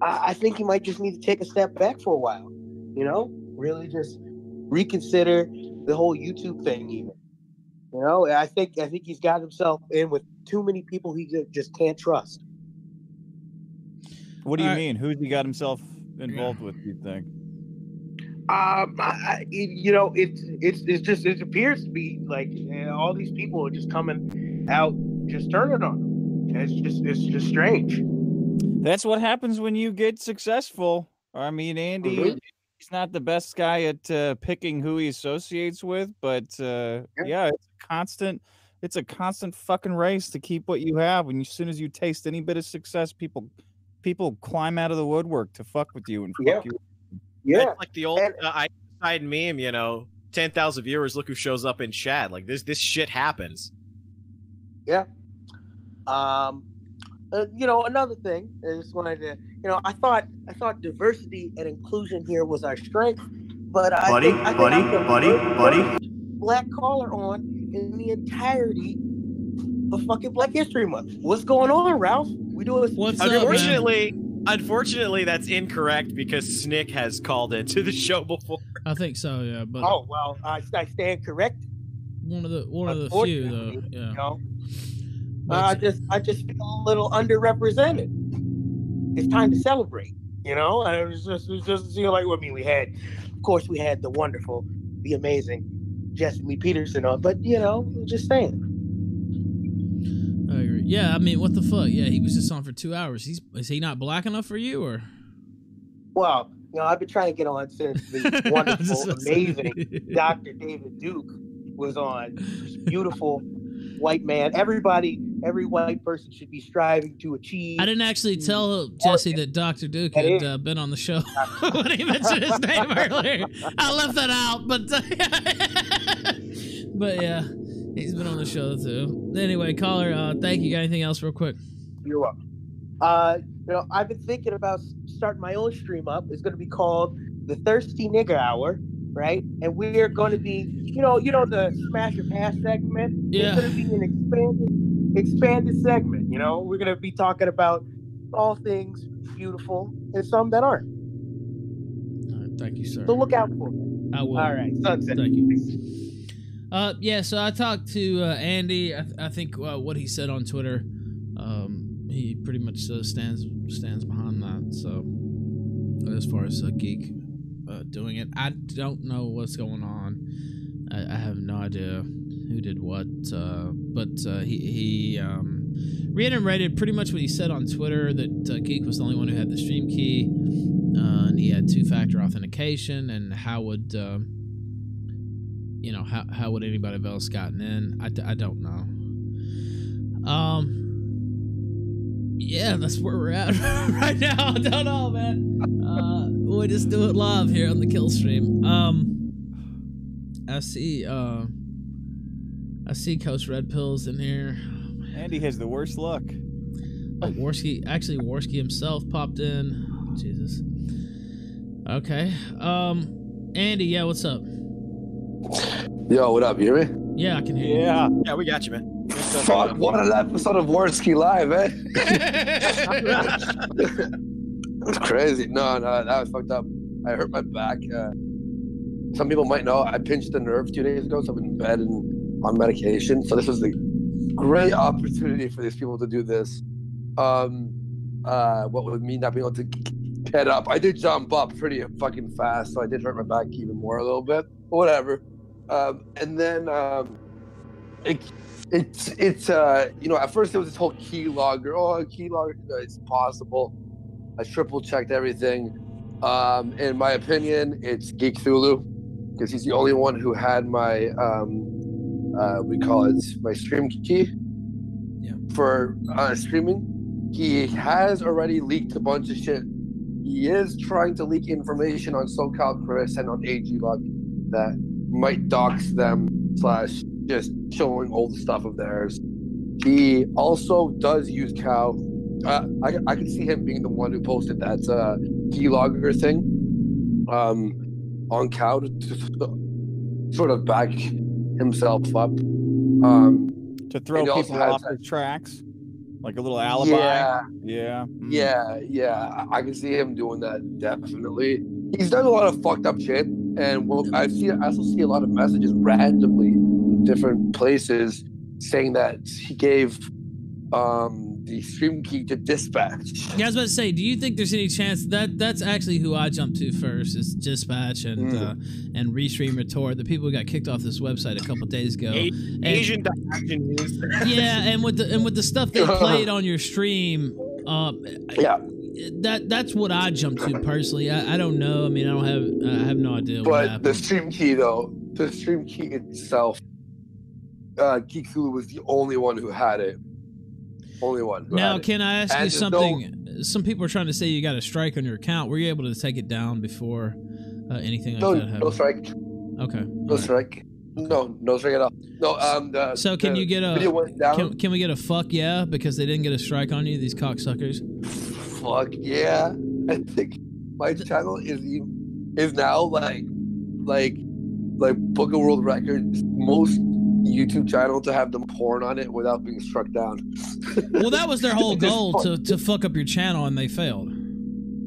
I think he might just need to take a step back for a while. You know, really just reconsider the whole YouTube thing. Even, you know, I think he's got himself in with too many people he just can't trust. What do you mean? Who's he got himself involved with? Do you think? You know, it appears to be like all these people are just coming out, just turning on him. It's just strange. That's what happens when you get successful. I mean, Andy, he's not the best guy at picking who he associates with, but it's a constant fucking race to keep what you have. And as soon as you taste any bit of success, people climb out of the woodwork to fuck with you and fuck you. Yeah, it's like the old side meme, you know, 10,000 viewers, look who shows up in chat. Like this shit happens. Yeah. You know, another thing, I just wanted to, you know, I thought diversity and inclusion here was our strength, but I think black caller on in the entirety of fucking Black History Month. What's going on, Ralph? We doing Unfortunately, that's incorrect because Snick has called into the show before. I think so, yeah. But I stand correct. One of the few, though. Yeah. You know, I just feel a little underrepresented. It's time to celebrate. You know, and it was just you know, like we had the wonderful, the amazing Jesse Lee Peterson on, but you know, just saying. I agree. Yeah, I mean, what the fuck? Yeah, he was just on for 2 hours. Is he not black enough for you, or? Well, you know, I've been trying to get on since the wonderful, amazing Dr. David Duke was on. This beautiful white man. Every white person should be striving to achieve. I didn't actually tell Jesse that Dr. Duke had been on the show when he mentioned his name earlier. I left that out, but But yeah, he's been on the show too. Anyway, caller, thank you. Got anything else real quick? You're welcome. I've been thinking about starting my own stream up. It's going to be called the Thirsty Nigger Hour, right? And we're going to be, the Smash or Pass segment. Yeah. It's going to be an expanded segment. We're going to be talking about all things beautiful and some that aren't. All right, thank you, sir. So look out for it. I will. All right, sunset. Thank you. Yeah, so I talked to Andy. I think what he said on Twitter, he pretty much stands behind that. So as far as Geek doing it, I don't know what's going on. I have no idea who did what, but he reiterated pretty much what he said on Twitter, that Geek was the only one who had the stream key, and he had 2-factor authentication, and how would how would anybody else gotten in? I don't know. Yeah, that's where we're at right now. I don't know, man. We'll just do it live here on the Kill Stream. I see Coach Red Pills in here. Andy has the worst luck. Oh, Worski himself popped in. Jesus. Okay. Andy, yeah, what's up? Yo, what up? You hear me? Yeah, I can hear you. Yeah, we got you, man. Fuck, what an episode of Worski Live, eh? That's crazy. No, that was fucked up. I hurt my back. Some people might know I pinched a nerve 2 days ago, so I've been in bed and on medication. So this was a great opportunity for these people to do this. What would mean not being able to get up. I did jump up pretty fucking fast, so I did hurt my back even more a little bit. Whatever. And then it's at first there was this whole keylogger. Oh, keylogger, it's possible. I triple checked everything. In my opinion, it's Geek Thulu, because he's the only one who had my my stream key for streaming. He has already leaked a bunch of shit. He is trying to leak information on SoCal Chris and on AG-Lug that might dox them / just showing old stuff of theirs. He also does use Cow. I can see him being the one who posted that keylogger thing on Cow to sort of back himself up. To throw people off their tracks, like a little alibi. Yeah. I can see him doing that, definitely. He's done a lot of fucked up shit, and I also see a lot of messages randomly in different places saying that he gave the stream key to Dispatch. Yeah, I was about to say, do you think there's any chance that's actually who I jumped to first, is Dispatch and Restream Retort, the people who got kicked off this website a couple days ago. Asian Action News. Yeah, and with the stuff they played on your stream, that's what I jumped to personally. I don't know. I mean, I have no idea. But the stream key itself, Geek Thulu was the only one who had it. Only one. Now, can I ask you something? Some people are trying to say you got a strike on your account. Were you able to take it down before anything like that happened? No strike. Okay. No strike. No strike at all. No. So can you get a? Can we get a fuck yeah, because they didn't get a strike on you, these cocksuckers? Fuck yeah! I think my channel is now like Book of World Records most YouTube channel to have them porn on it without being struck down. Well, that was their whole goal, to fuck up your channel, and they failed.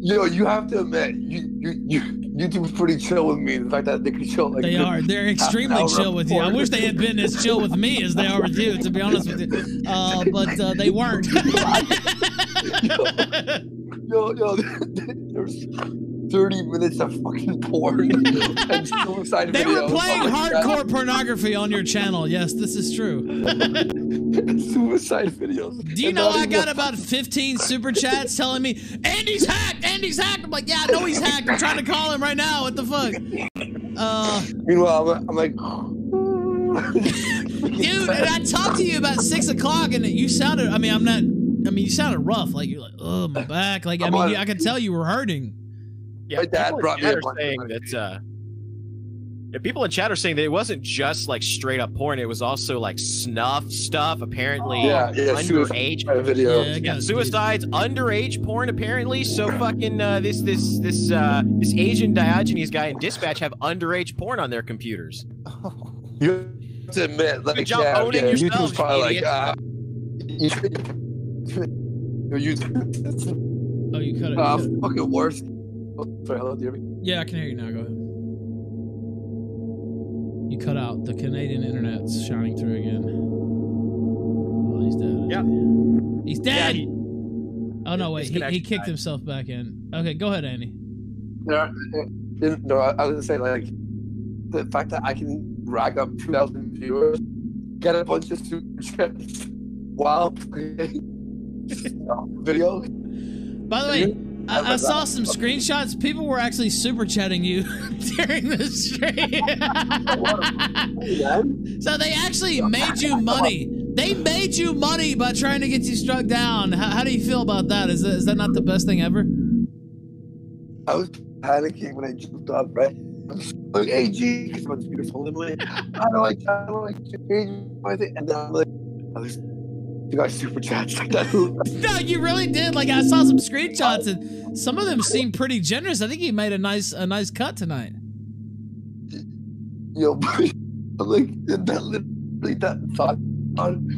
You have to admit, YouTube's pretty chill with me. The fact that they can chill like they're extremely chill with you. I wish they had been as chill with me as they are with you, to be honest with you. But they weren't. There's 30 minutes of fucking porn and suicide videos. They were playing hardcore pornography on your channel. Yes, this is true. Suicide videos. Do you know I got about 15 super chats telling me, Andy's hacked! Andy's hacked! I'm like, yeah, I know he's hacked. I'm trying to call him right now. What the fuck? Meanwhile, I'm like... Dude, and I talked to you about 6 o'clock, and you sounded... you sounded rough. Like, you're like, oh, my back. Like, I could tell you were hurting. Yeah, my dad brought me saying that Yeah, people in chat are saying that it wasn't just like straight up porn; it was also like snuff stuff. Apparently, underage video, suicides, underage porn. Apparently, so fucking this Asian Diogenes guy in dispatch have underage porn on their computers. You have to admit, like, good job owning yourself, YouTube's probably idiot. Like, you cut it. Fucking worst. Oh, sorry, hello, do you hear me? Yeah, I can hear you now. Go ahead. You cut out. The Canadian internet's shining through again. Oh, he's dead. Yeah. He's dead! Yeah, oh, no, wait. He kicked himself back in. Okay, go ahead, Andy. No, I was going to say, like, the fact that I can rack up 2,000 viewers, get a bunch of super chats while playing video. By the way, I saw some screenshots. People were actually super chatting you during the stream. So they actually made you money. They made you money by trying to get you struck down. How do you feel about that? Is that not the best thing ever? I was panicking when I jumped up, right? I was like, hey, G, because it's beautiful. And like, I don't like change my thing. And then I'm like, you guys super chats like that. No, you really did. Like, I saw some screenshots, and some of them seemed pretty generous. I think you made a nice cut tonight. Yo, I'm like, that literally that thought on,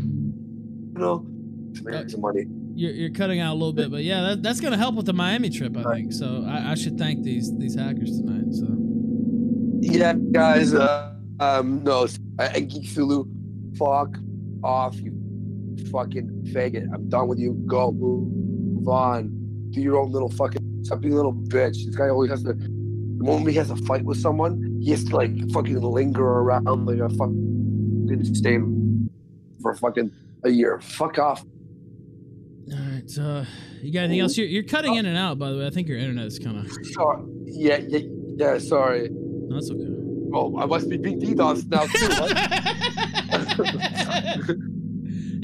you know, to make some money. You're cutting out a little bit, but yeah, that's gonna help with the Miami trip, I think. So I should thank these hackers tonight. So yeah, guys. No, Geek Zulu, fuck off, you fucking faggot. I'm done with you. Go, move on. Do your own little fucking. Stop being a little bitch. This guy always has to. The moment he has a fight with someone, he has to like fucking linger around like a fucking stain for fucking a year. Fuck off. All right, you got anything else? You're cutting in and out, by the way. I think your internet's kind of. Sorry. Yeah. Sorry. No, that's okay. Oh, I must be being DDoS now too.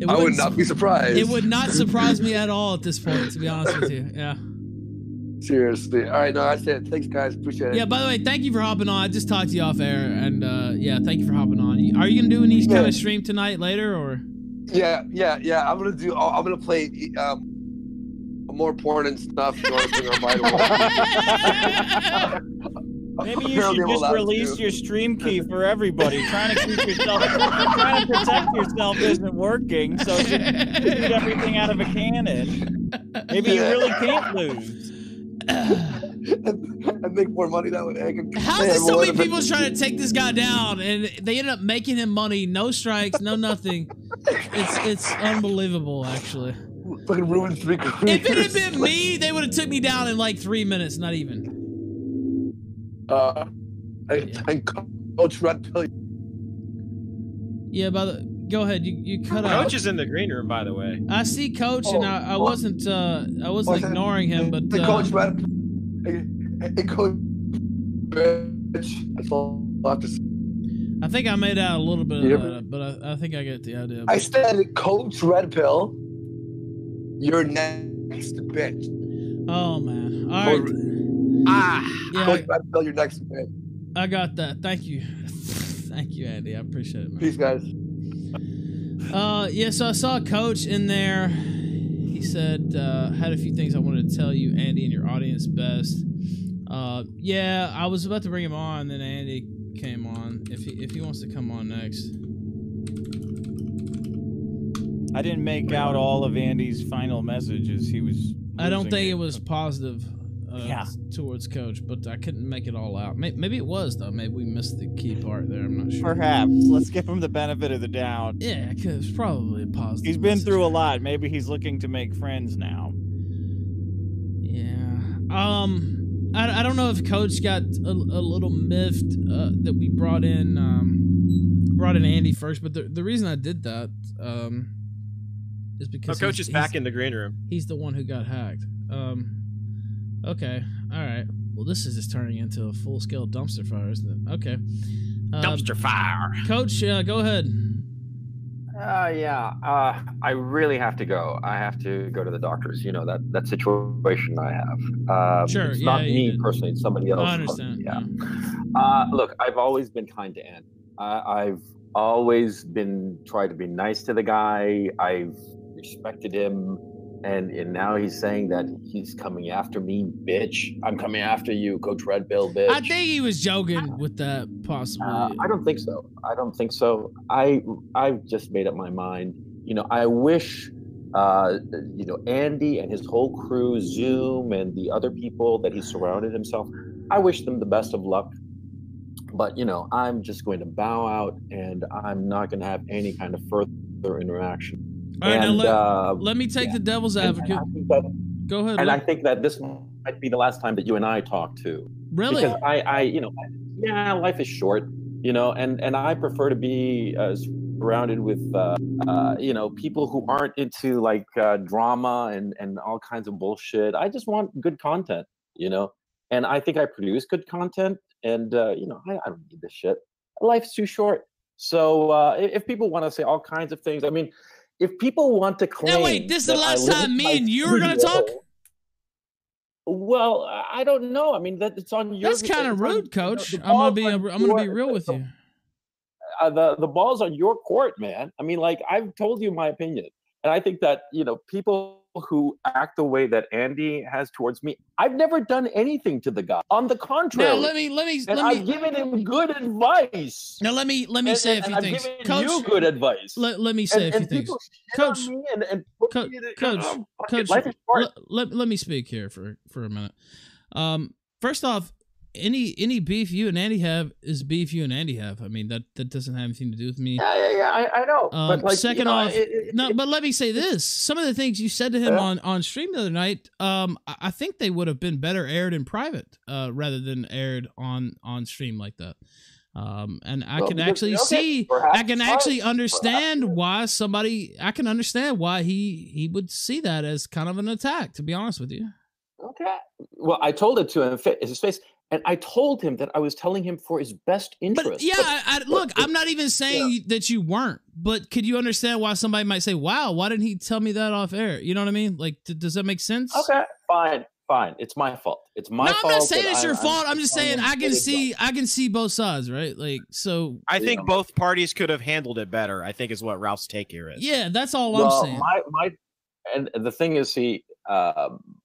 I would not be surprised. It would not surprise me at all at this point, to be honest with you. Yeah. Seriously. All right, no, that's it. Thanks, guys. Appreciate it. Yeah, by the way, thank you for hopping on. I just talked to you off air, and yeah, thank you for hopping on. Are you gonna do any kind of stream tonight later, or? Yeah. I'm gonna play more porn and stuff. Maybe you should just release your stream key for everybody. Trying to protect yourself isn't working, so just shoot everything out of a cannon. Maybe you really can't lose. And make more money that way. How is so many people trying to take this guy down, and they end up making him money? No strikes, no nothing. It's unbelievable, actually. Fucking ruined 3 careers. If it had been me, they would have took me down in like 3 minutes, not even. And Coach Red Pill. Yeah, go ahead. You cut out. Coach is in the green room, by the way. I see Coach, and I wasn't ignoring him, but Coach Red. Hey, Coach. That's all I have to say. I think I made out a little bit of that, but I think I get the idea. I said, Coach Red Pill, you're next bitch. Oh man! All right. Yeah. Coach Red Pill, you're next bitch. I got that. Thank you. Thank you, Andy. I appreciate it, man. Peace, guys. Yeah, so I saw Coach in there. He said, had a few things I wanted to tell you, Andy, and your audience best. Yeah, I was about to bring him on, then Andy came on. If he wants to come on next. I didn't make out all of Andy's final messages. He was. I don't think it was positive. Towards Coach, but I couldn't make it all out. Maybe it was, though. Maybe we missed the key part there. I'm not sure. Perhaps. Let's give him the benefit of the doubt. Yeah, because it's probably a positive. He's been through a lot. Maybe he's looking to make friends now. Yeah. I don't know if Coach got a little miffed that we brought in Andy first, but the reason I did that is because Coach is back in the green room. He's the one who got hacked. Okay. All right. Well, this is just turning into a full-scale dumpster fire, isn't it? Okay. Dumpster fire. Coach, go ahead. Yeah. I really have to go. I have to go to the doctors. You know, that situation I have. Sure. It's not me personally. It's somebody else. I understand. Yeah. Look, I've always been kind to Andy. I've always been tried to be nice to the guy. I've respected him, and now he's saying that he's coming after me, bitch. I'm coming after you, Coach Red Bill, bitch. I think he was joking with that, possibly. I don't think so. I've just made up my mind. I wish, Andy and his whole crew, Zoom, and the other people that he surrounded himself, I wish them the best of luck. But, I'm just going to bow out, and I'm not going to have any kind of further interaction. All right, now let me take the devil's advocate. Go ahead. And I think that this might be the last time that you and I talk too. Really? Because life is short, and I prefer to be surrounded with, people who aren't into like drama and all kinds of bullshit. I just want good content, and I think I produce good content, and I don't need this shit. Life's too short. So if people want to say all kinds of things, I mean, if people want to claim, now wait, this is the last time me and you are going to talk? Well, I don't know. I mean, it's on your. That's kind of rude, Coach. I'm gonna be real with you. The ball's on your court, man. I mean, like, I've told you my opinion, and I think that people who act the way that Andy has towards me, I've never done anything to the guy. On the contrary, now let me. I've given him good advice. Now let me say a few things. I've given you good advice. Let me say a few things, Coach. Coach, let me speak here for a minute. First off, any beef you and Andy have is beef you and Andy have. I mean, that doesn't have anything to do with me. Yeah, I know. But like, second off, but let me say this: some of the things you said to him on stream the other night, I think they would have been better aired in private rather than aired on stream like that. And I can actually understand why I can understand why he would see that as kind of an attack, to be honest with you. Okay. Well, I told it to him in his face. And I told him that I was telling him for his best interest. But look, I'm not even saying that you weren't, but could you understand why somebody might say, wow, why didn't he tell me that off air? You know what I mean? Like, does that make sense? Okay, fine. It's my fault. It's my fault. I'm not saying it's your fault. I'm just saying I can see both sides, right? Like, so. I think both parties could have handled it better, I think is what Ralph's take here is. Yeah, that's all I'm saying. And the thing is,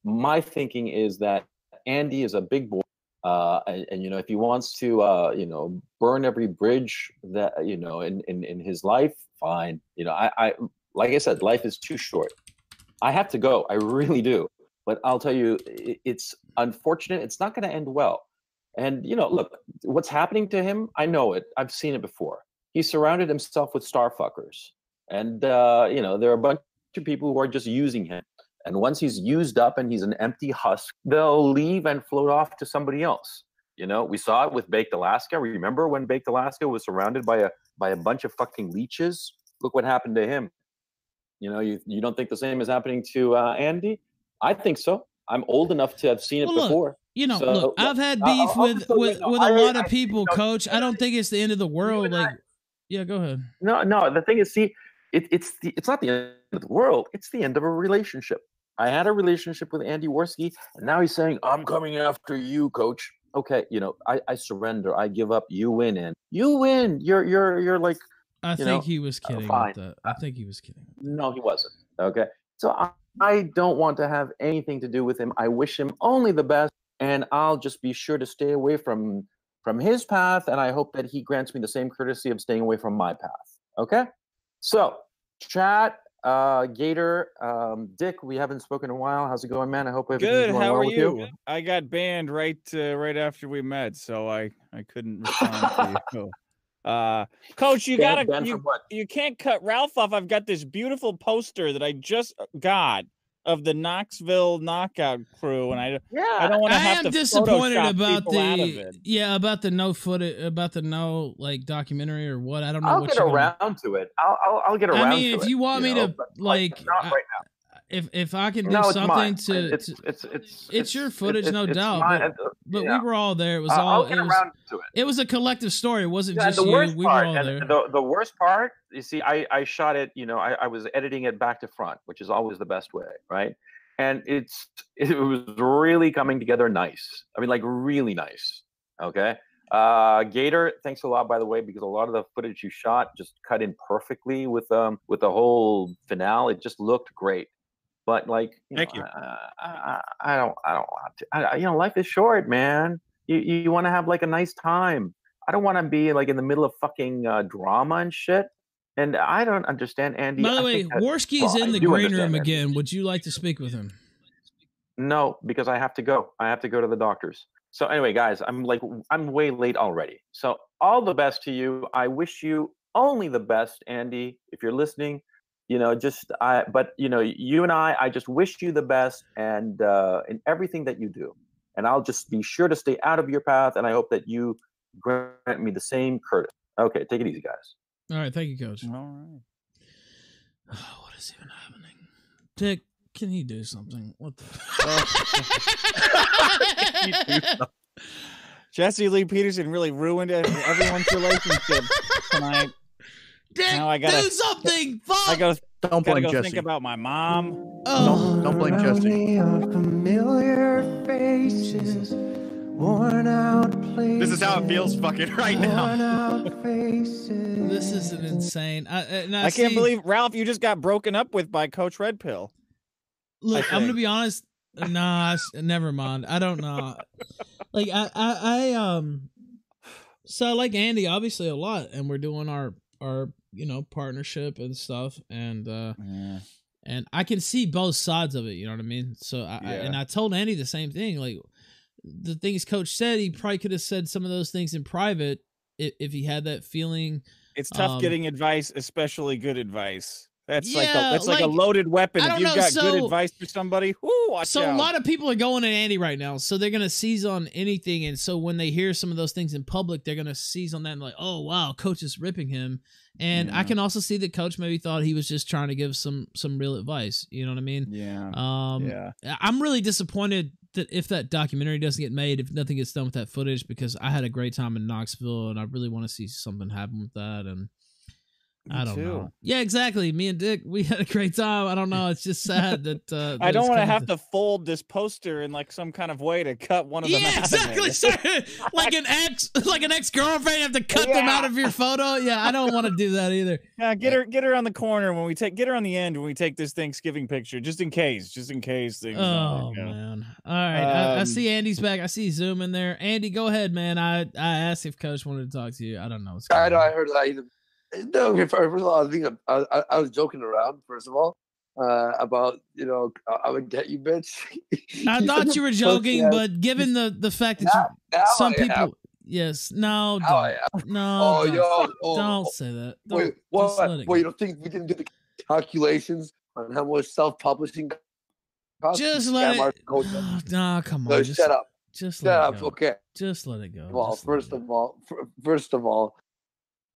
my thinking is that Andy is a big boy. And if he wants to, burn every bridge that, in his life, fine. I like I said, life is too short. I have to go. I really do. But I'll tell you, it's unfortunate. It's not going to end well. And, look, what's happening to him, I know it. I've seen it before. He surrounded himself with starfuckers. And, there are a bunch of people who are just using him. And once he's used up and he's an empty husk, they'll leave and float off to somebody else. We saw it with Baked Alaska. Remember when Baked Alaska was surrounded by a bunch of fucking leeches? Look what happened to him. You don't think the same is happening to Andy? I think so. I'm old enough to have seen it before. Look, I've had beef with a lot of people, Coach. I don't think it's the end of the world. Like, yeah, go ahead. No. The thing is, it's not the end of the world. It's the end of a relationship. I had a relationship with Andy Worski, and now he's saying, I'm coming after you, Coach. Okay, I surrender. I give up. You win, and you win. You're like. I think he was kidding about that. I think he was kidding. No, he wasn't. Okay, so I don't want to have anything to do with him. I wish him only the best, and I'll just be sure to stay away from his path, and I hope that he grants me the same courtesy of staying away from my path. Okay, so chat. Gator, Dick, we haven't spoken in a while. How's it going, man? I hope everything's going well with you. I got banned right after we met, so I couldn't respond to you. Coach, you can't cut Ralph off. I've got this beautiful poster that I just got of the Knoxville Knockout crew, and I don't want to have to. I am disappointed about the no documentary or what. I don't know. I'll get around to it. I'll get around. I mean, if you want me to like, not right now. If I can do something to it's your footage, no doubt. But we were all there. It was all. It was a collective story. It wasn't just you. We were all there. The worst part, you see, I shot it. I was editing it back to front, which is always the best way, right? And it was really coming together nice. I mean, like really nice. Okay. Gator, thanks a lot, by the way, because a lot of the footage you shot just cut in perfectly with the whole finale. It just looked great. But like, Thank you. I don't want to. Life is short, man. You want to have like a nice time. I don't want to be like in the middle of fucking drama and shit. And I don't understand, Andy. By the way, Worski is in the green room again. Would you like to speak with him? No, because I have to go. I have to go to the doctors. So anyway, guys, I'm way late already. So all the best to you. I wish you only the best, Andy. If you're listening, you and I just wish you the best and in everything that you do. And I'll just be sure to stay out of your path. And I hope that you grant me the same courtesy. Okay, take it easy, guys. All right, thank you, Coach. All right. Oh, what is even happening? Dick, can you do something? What the? Jesse Lee Peterson really ruined everyone's relationship tonight. Dick, now I gotta do something. Fuck. I gotta Don't blame go Jesse. think about my mom. Oh. Don't blame Jesse. Familiar faces, worn out places, This is how it feels fucking right now. This is an insane. I can't believe, Ralph, you just got broken up with by Coach Red Pill. Look, I'm gonna be honest. Nah, never mind. I don't know. Like so I like Andy obviously a lot, and we're doing our partnership and stuff, and and I can see both sides of it. You know what I mean? So I told Andy the same thing. Like the things Coach said, he probably could have said some of those things in private if he had that feeling. It's tough getting advice, especially good advice. That's like a loaded weapon. If you've got good advice for somebody, watch out. A lot of people are going at Andy right now, so they're gonna seize on anything. And so when they hear some of those things in public, they're gonna seize on that and like, oh wow, Coach is ripping him. And I can also see that Coach maybe thought he was just trying to give some real advice. You know what I mean? Yeah. I'm really disappointed that if that documentary doesn't get made, if nothing gets done with that footage, because I had a great time in Knoxville, and I really want to see something happen with that. And I don't know. Yeah, exactly. Me and Dick, we had a great time. I don't know. It's just sad that I don't want to have to fold this poster in like some kind of way to cut one of them out. Exactly. like an ex-girlfriend, you have to cut them out of your photo. Yeah, I don't want to do that either. Yeah, get her on the corner when we get her on the end when we take this Thanksgiving picture, just in case things. Oh man. All right. I see Andy's back. I see Zoom in there. Andy, go ahead, man. I asked if Coach wanted to talk to you. I don't know. I know. I heard that. No, okay, first of all, I was joking around, first of all, about, I would get you, bitch. I thought you were joking, but given the fact that some people... Yes, no, don't. Don't say that. Wait, what? Wait, you don't think we didn't do the calculations on how much self-publishing costs? Just let it... No, come on. Shut up. Just shut up, okay. Just let it go. Well, first of all,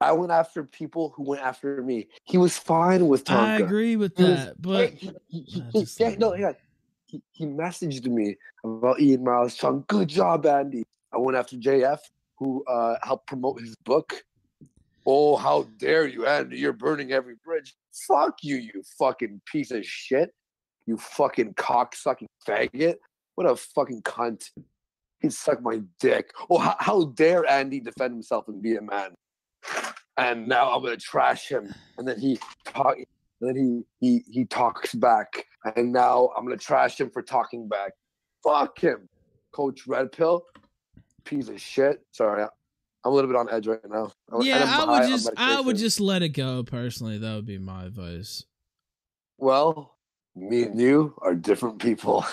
I went after people who went after me. He was fine with Tonka. I agree with that, but he messaged me about Ian Miles Chung. Good job, Andy. I went after JF, who helped promote his book. Oh, how dare you, Andy? You're burning every bridge. Fuck you, you fucking piece of shit. You fucking cock-sucking faggot. What a fucking cunt. He'd suck my dick. Oh, how dare Andy defend himself and be a man? And now I'm gonna trash him, and then he talks back, and now I'm gonna trash him for talking back. Fuck him, Coach Red Pill, piece of shit. Sorry, I'm a little bit on edge right now. Yeah, I would just let it go. Personally, that would be my advice. Well, me and you are different people.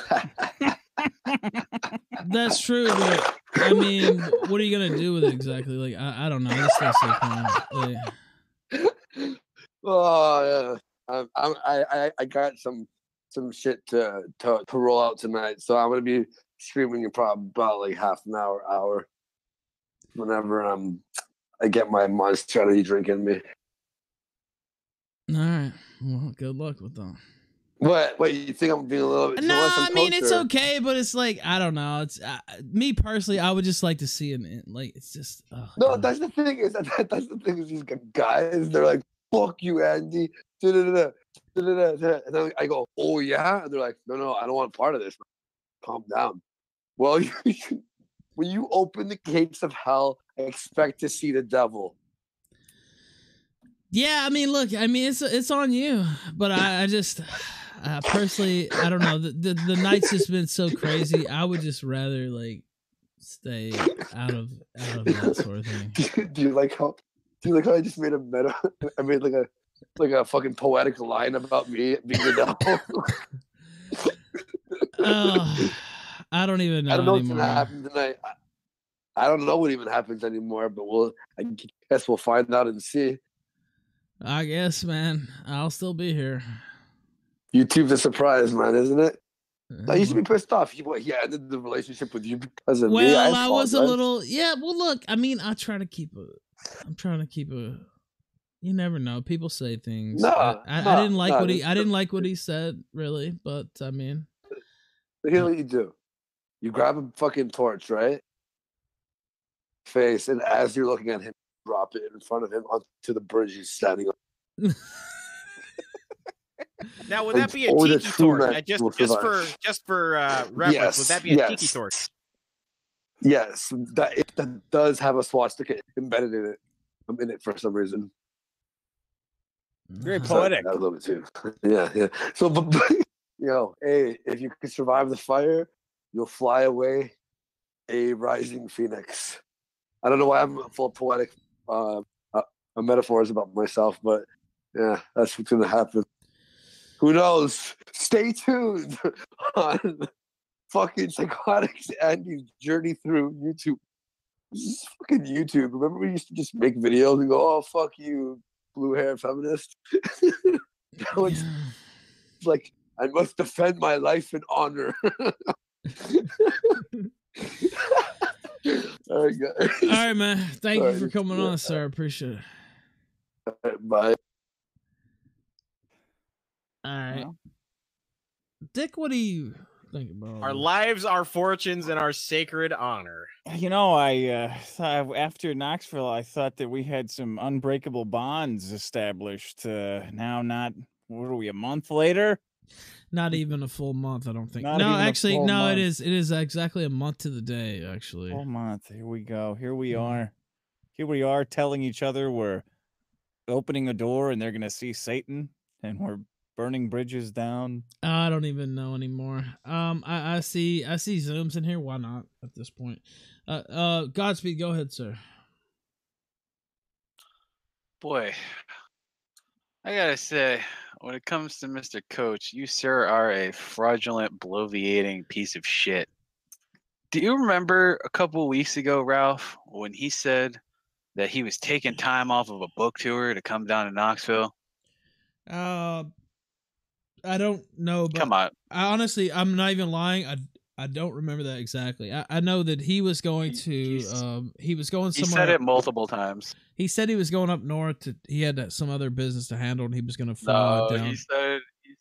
That's true, but I mean, what are you gonna do with it exactly? Like, I don't know. I just don't see point. Oh yeah, I got some shit to roll out tonight, so I'm gonna be streaming in probably about like half an hour, whenever I get my Monster Energy drink in me. All right. Well, good luck with that. What? Wait, you think I'm being a little bit? No, I mean it's okay, but it's like I don't know. It's me personally. I would just like to see it. Like it's just. No, God. That's the thing is that's the thing is these guys. They're like, "Fuck you, Andy." And then I go, "Oh yeah," and they're like, "No, I don't want part of this. Calm down." Well, when you open the gates of hell expect to see the devil. Yeah, I mean, look, I mean, it's on you, but I just personally, I don't know. The night's just been so crazy. I would just rather like stay out of that sort of thing. Do you like how I just made a meta? I made like a fucking poetic line about me being the devil. I don't even know. I don't know anymore. what's gonna happen tonight. I don't know what even happens anymore, but I guess we'll find out and see. I guess, man. I'll still be here. YouTube's a surprise, man, isn't it? I used to be pissed off. He ended the relationship with you because of me. Well, I was a little, well, look, I mean, I'm trying to keep you never know. People say things. I didn't like what he said, really, but I mean. But here's what you do. You grab a fucking torch, right? Face, and as you're looking at him, drop it in front of him onto the bridge he's standing on. Now, would that be a tiki torch? Just for reference, yes, would that be a tiki torch? Yes, that does have a swastika embedded in it for some reason. Very poetic. I love it too. Yeah. So, but, hey, if you can survive the fire, you'll fly away a rising phoenix. I don't know why I'm full of poetic metaphors about myself, but yeah, that's what's gonna happen. Who knows? Stay tuned on fucking Psychotics Andy's journey through YouTube. This is fucking YouTube. Remember we used to just make videos and go, "Oh, fuck you, blue hair feminist." Now it's like, I must defend my life and honor. All right, guys. All right, man. Thank you for coming on, sir. I appreciate it. All right, bye. All right. Dick, what do you think about our lives, our fortunes, and our sacred honor? You know, I thought after Knoxville, I thought that we had some unbreakable bonds established. Now, what are we, a month later? Not even a full month, I don't think. Not no, even actually, no, month. It is exactly a month to the day, actually. Full month. Here we go. Here we are. Here we are telling each other we're opening a door and they're going to see Satan and we're burning bridges down. I don't even know anymore. I see Zooms in here. Why not at this point? Godspeed, go ahead, sir. Boy, I gotta say, when it comes to Mr. Coach, you, sir, are a fraudulent, bloviating piece of shit. Do you remember a couple of weeks ago, Ralph, when he said that he was taking time off of a book tour to come down to Knoxville? I don't know. But come on. I'm not even lying. I don't remember that exactly. I know that he was going to. He was going somewhere. He said it multiple times. He said he was going up north. He had some other business to handle, and he was going to fly down. He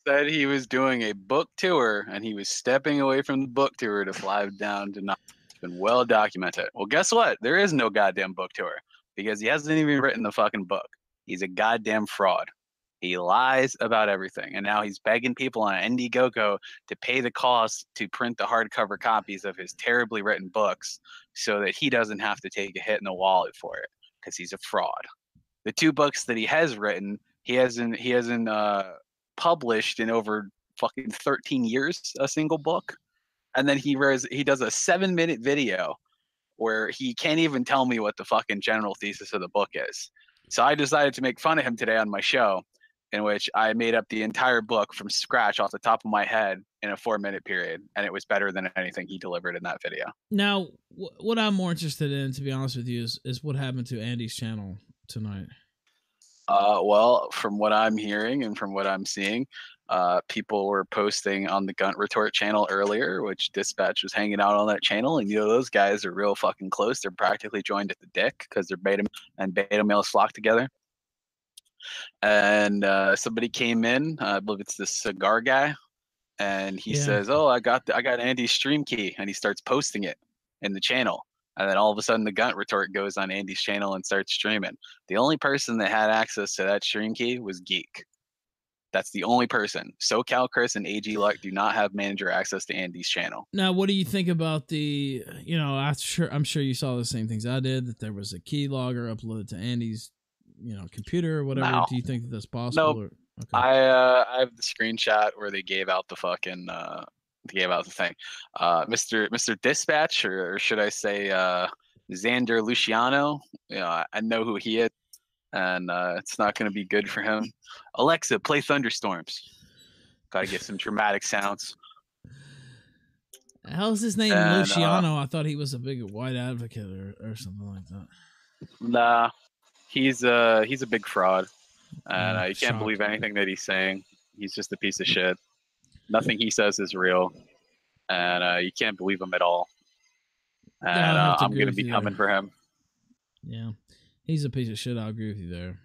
said he was doing a book tour, and he was stepping away from the book tour to fly down to Knoxville. It's been well documented. Well, guess what? There is no goddamn book tour because he hasn't even written the fucking book. He's a goddamn fraud. He lies about everything, and now he's begging people on Indiegogo to pay the cost to print the hardcover copies of his terribly written books so that he doesn't have to take a hit in the wallet for it because he's a fraud. The 2 books that he has written, he hasn't published in over fucking 13 years, a single book. And then he does a 7-minute video where he can't even tell me what the fucking general thesis of the book is. So I decided to make fun of him today on my show, in which I made up the entire book from scratch off the top of my head in a 4-minute period, and it was better than anything he delivered in that video. Now, what I'm more interested in, to be honest with you, is what happened to Andy's channel tonight. Well, from what I'm hearing and from what I'm seeing, people were posting on the Gunt Retort channel earlier, which Dispatch was hanging out on that channel, and those guys are real fucking close. They're practically joined at the dick because they're beta males flock together. And somebody came in, I believe it's this cigar guy, and he says, "Oh, I got Andy's stream key," and he starts posting it in the channel. And then all of a sudden, the Gunt Retort goes on Andy's channel and starts streaming. The only person that had access to that stream key was Geek. That's the only person. SoCal Chris and AG Luck do not have manager access to Andy's channel. Now, what do you think about the, I'm sure you saw the same things I did, that there was a keylogger uploaded to Andy's, computer or whatever. No. Do you think that that's possible? Nope. Okay. I have the screenshot where they gave out the fucking thing. Mr. Dispatch, or should I say Xander Luciano? I know who he is, and it's not going to be good for him. Alexa, play Thunderstorms. Got to get some dramatic sounds. How's his name Luciano? I thought he was a big white advocate or something like that. Nah, he's a big fraud, and you can't believe anything that he's saying. He's just a piece of shit. Nothing he says is real, and you can't believe him at all. And I'm going to be coming for him. Yeah, he's a piece of shit. I'll agree with you there.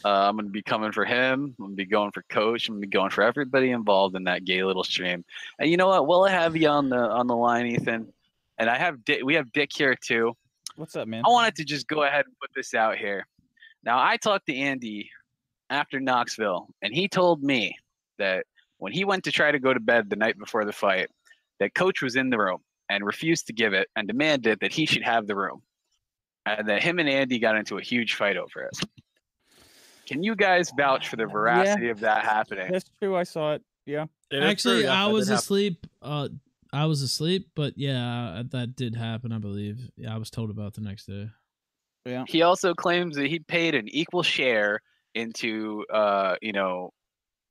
I'm going to be coming for him. I'm going to be going for Coach. I'm going to be going for everybody involved in that gay little stream. And you know what? We'll have you on the line, Ethan. And we have Dick here too. What's up, man? I wanted to just go ahead and put this out here. Now, I talked to Andy after Knoxville, and he told me that when he went to try to go to bed the night before the fight, that Coach was in the room and refused to give it and demanded that he should have the room. And that him and Andy got into a huge fight over it. Can you guys vouch for the veracity of that happening? That's true. I saw it. Yeah. Actually, I was asleep. I was asleep, but yeah, that did happen, I believe. Yeah, I was told about the next day. Yeah. He also claims that he paid an equal share into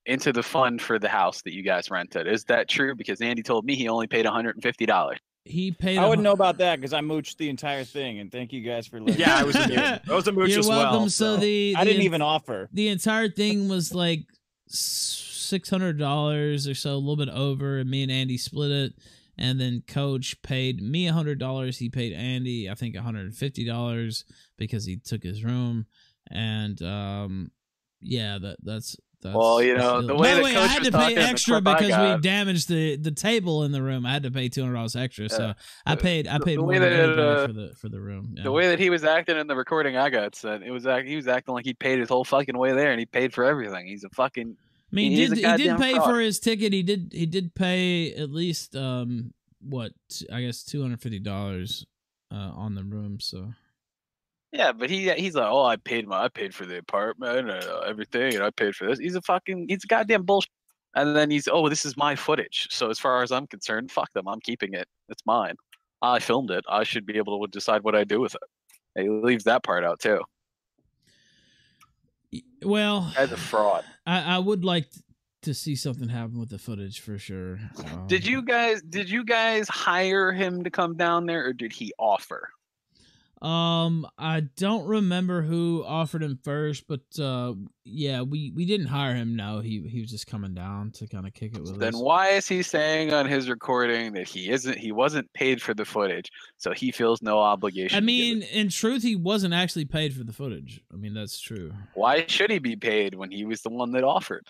into the fund for the house that you guys rented. Is that true? Because Andy told me he only paid $150. He paid. I wouldn't know about that because I mooched the entire thing, and thank you guys for listening. Yeah, I was a mooch You're as welcome. well. So I didn't even offer. The entire thing was like $600 or so, a little bit over, and me and Andy split it. And then Coach paid me $100. He paid Andy, I think, $150 because he took his room. And yeah, that's. Well, the way that Coach I had was to pay talking, extra because we damaged the table in the room. I had to pay $200 extra, so I paid more for the room. Yeah. The way that he was acting in the recording I got sent, he was acting like he paid his whole fucking way there, and he paid for everything. He's a fucking. I mean, he did pay for his ticket. He did pay at least I guess $250 on the room. So. Yeah, but he's like, oh, I paid for the apartment and everything, and I paid for this. He's a goddamn bullshit. And then this is my footage. So as far as I'm concerned, fuck them. I'm keeping it. It's mine. I filmed it. I should be able to decide what I do with it. He leaves that part out too. Well, as a fraud. I would like to see something happen with the footage for sure. Did you guys hire him to come down there, or did he offer? I don't remember who offered him first, but yeah, we didn't hire him. No, he was just coming down to kind of kick it with us. Then why is he saying on his recording that he wasn't paid for the footage, so he feels no obligation? I mean, in truth, he wasn't actually paid for the footage. I mean, that's true. Why should he be paid when he was the one that offered?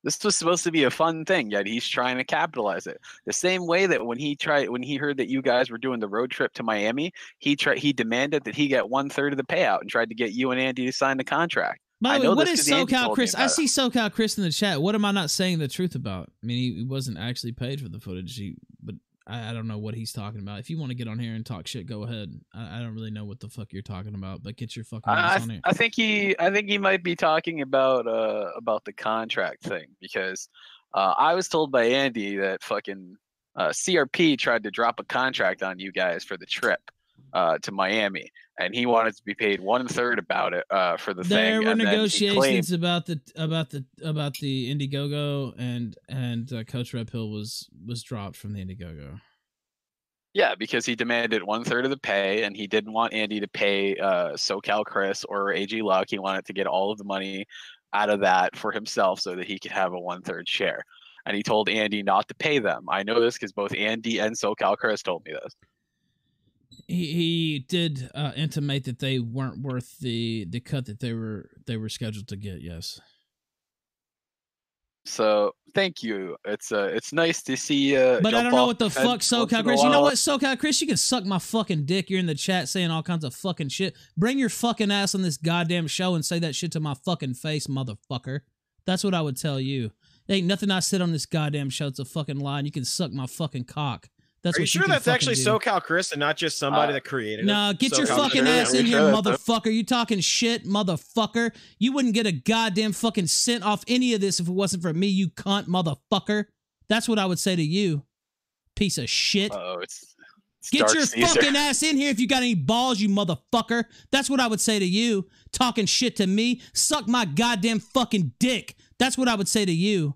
This was supposed to be a fun thing, yet he's trying to capitalize it. The same way that when he heard that you guys were doing the road trip to Miami, he demanded that he get 1/3 of the payout and tried to get you and Andy to sign the contract. By the way, what is SoCal Chris? I see SoCal Chris in the chat. What am I not saying the truth about? I mean, he wasn't actually paid for the footage, but I don't know what he's talking about. If you want to get on here and talk shit, go ahead. I don't really know what the fuck you're talking about, but get your fucking ass on here. I think he might be talking about the contract thing, because I was told by Andy that fucking CRP tried to drop a contract on you guys for the trip to Miami, and he wanted to be paid 1/3 about it for the thing. There were negotiations about the Indiegogo, and Coach Red Pill was dropped from the Indiegogo. Yeah, because he demanded 1/3 of the pay, and he didn't want Andy to pay SoCal Chris or AG Luck. He wanted to get all of the money out of that for himself so that he could have a 1/3 share. And he told Andy not to pay them. I know this because both Andy and SoCal Chris told me this. He did intimate that they weren't worth the cut that they were scheduled to get. Yes. So thank you. It's nice to see. But I don't know what the fuck SoCal Chris. You know what, SoCal Chris? You can suck my fucking dick. You're in the chat saying all kinds of fucking shit. Bring your fucking ass on this goddamn show and say that shit to my fucking face, motherfucker. That's what I would tell you. There ain't nothing I said on this goddamn show. It's a fucking lie, and you can suck my fucking cock. That's Are you what sure you that's actually do. SoCal Chris and not just somebody that created it? Nah, get your SoCal fucking Chris. ass in here, motherfucker. You talking shit, motherfucker. You wouldn't get a goddamn fucking cent off any of this if it wasn't for me, you cunt, motherfucker. That's what I would say to you, piece of shit. It's get Dark your Caesar. fucking ass in here if you got any balls, you motherfucker. That's what I would say to you. Talking shit to me. Suck my goddamn fucking dick. That's what I would say to you.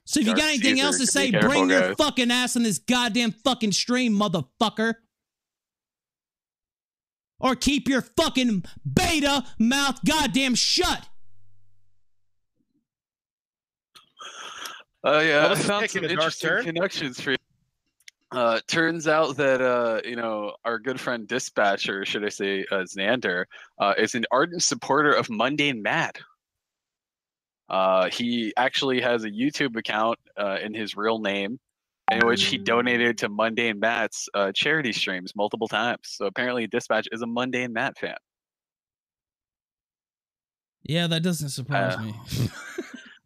So if you got anything else to say, bring your fucking ass on this goddamn fucking stream, motherfucker. Or keep your fucking beta mouth goddamn shut. Yeah, I Let's found take some it a dark interesting turn. connections for you. Turns out that you know, our good friend Dispatcher, should I say Xander, is an ardent supporter of Mundane Matt. He actually has a YouTube account in his real name, in which he donated to Mundane Matt's charity streams multiple times. So apparently, Dispatch is a Mundane Matt fan. Yeah, that doesn't surprise me.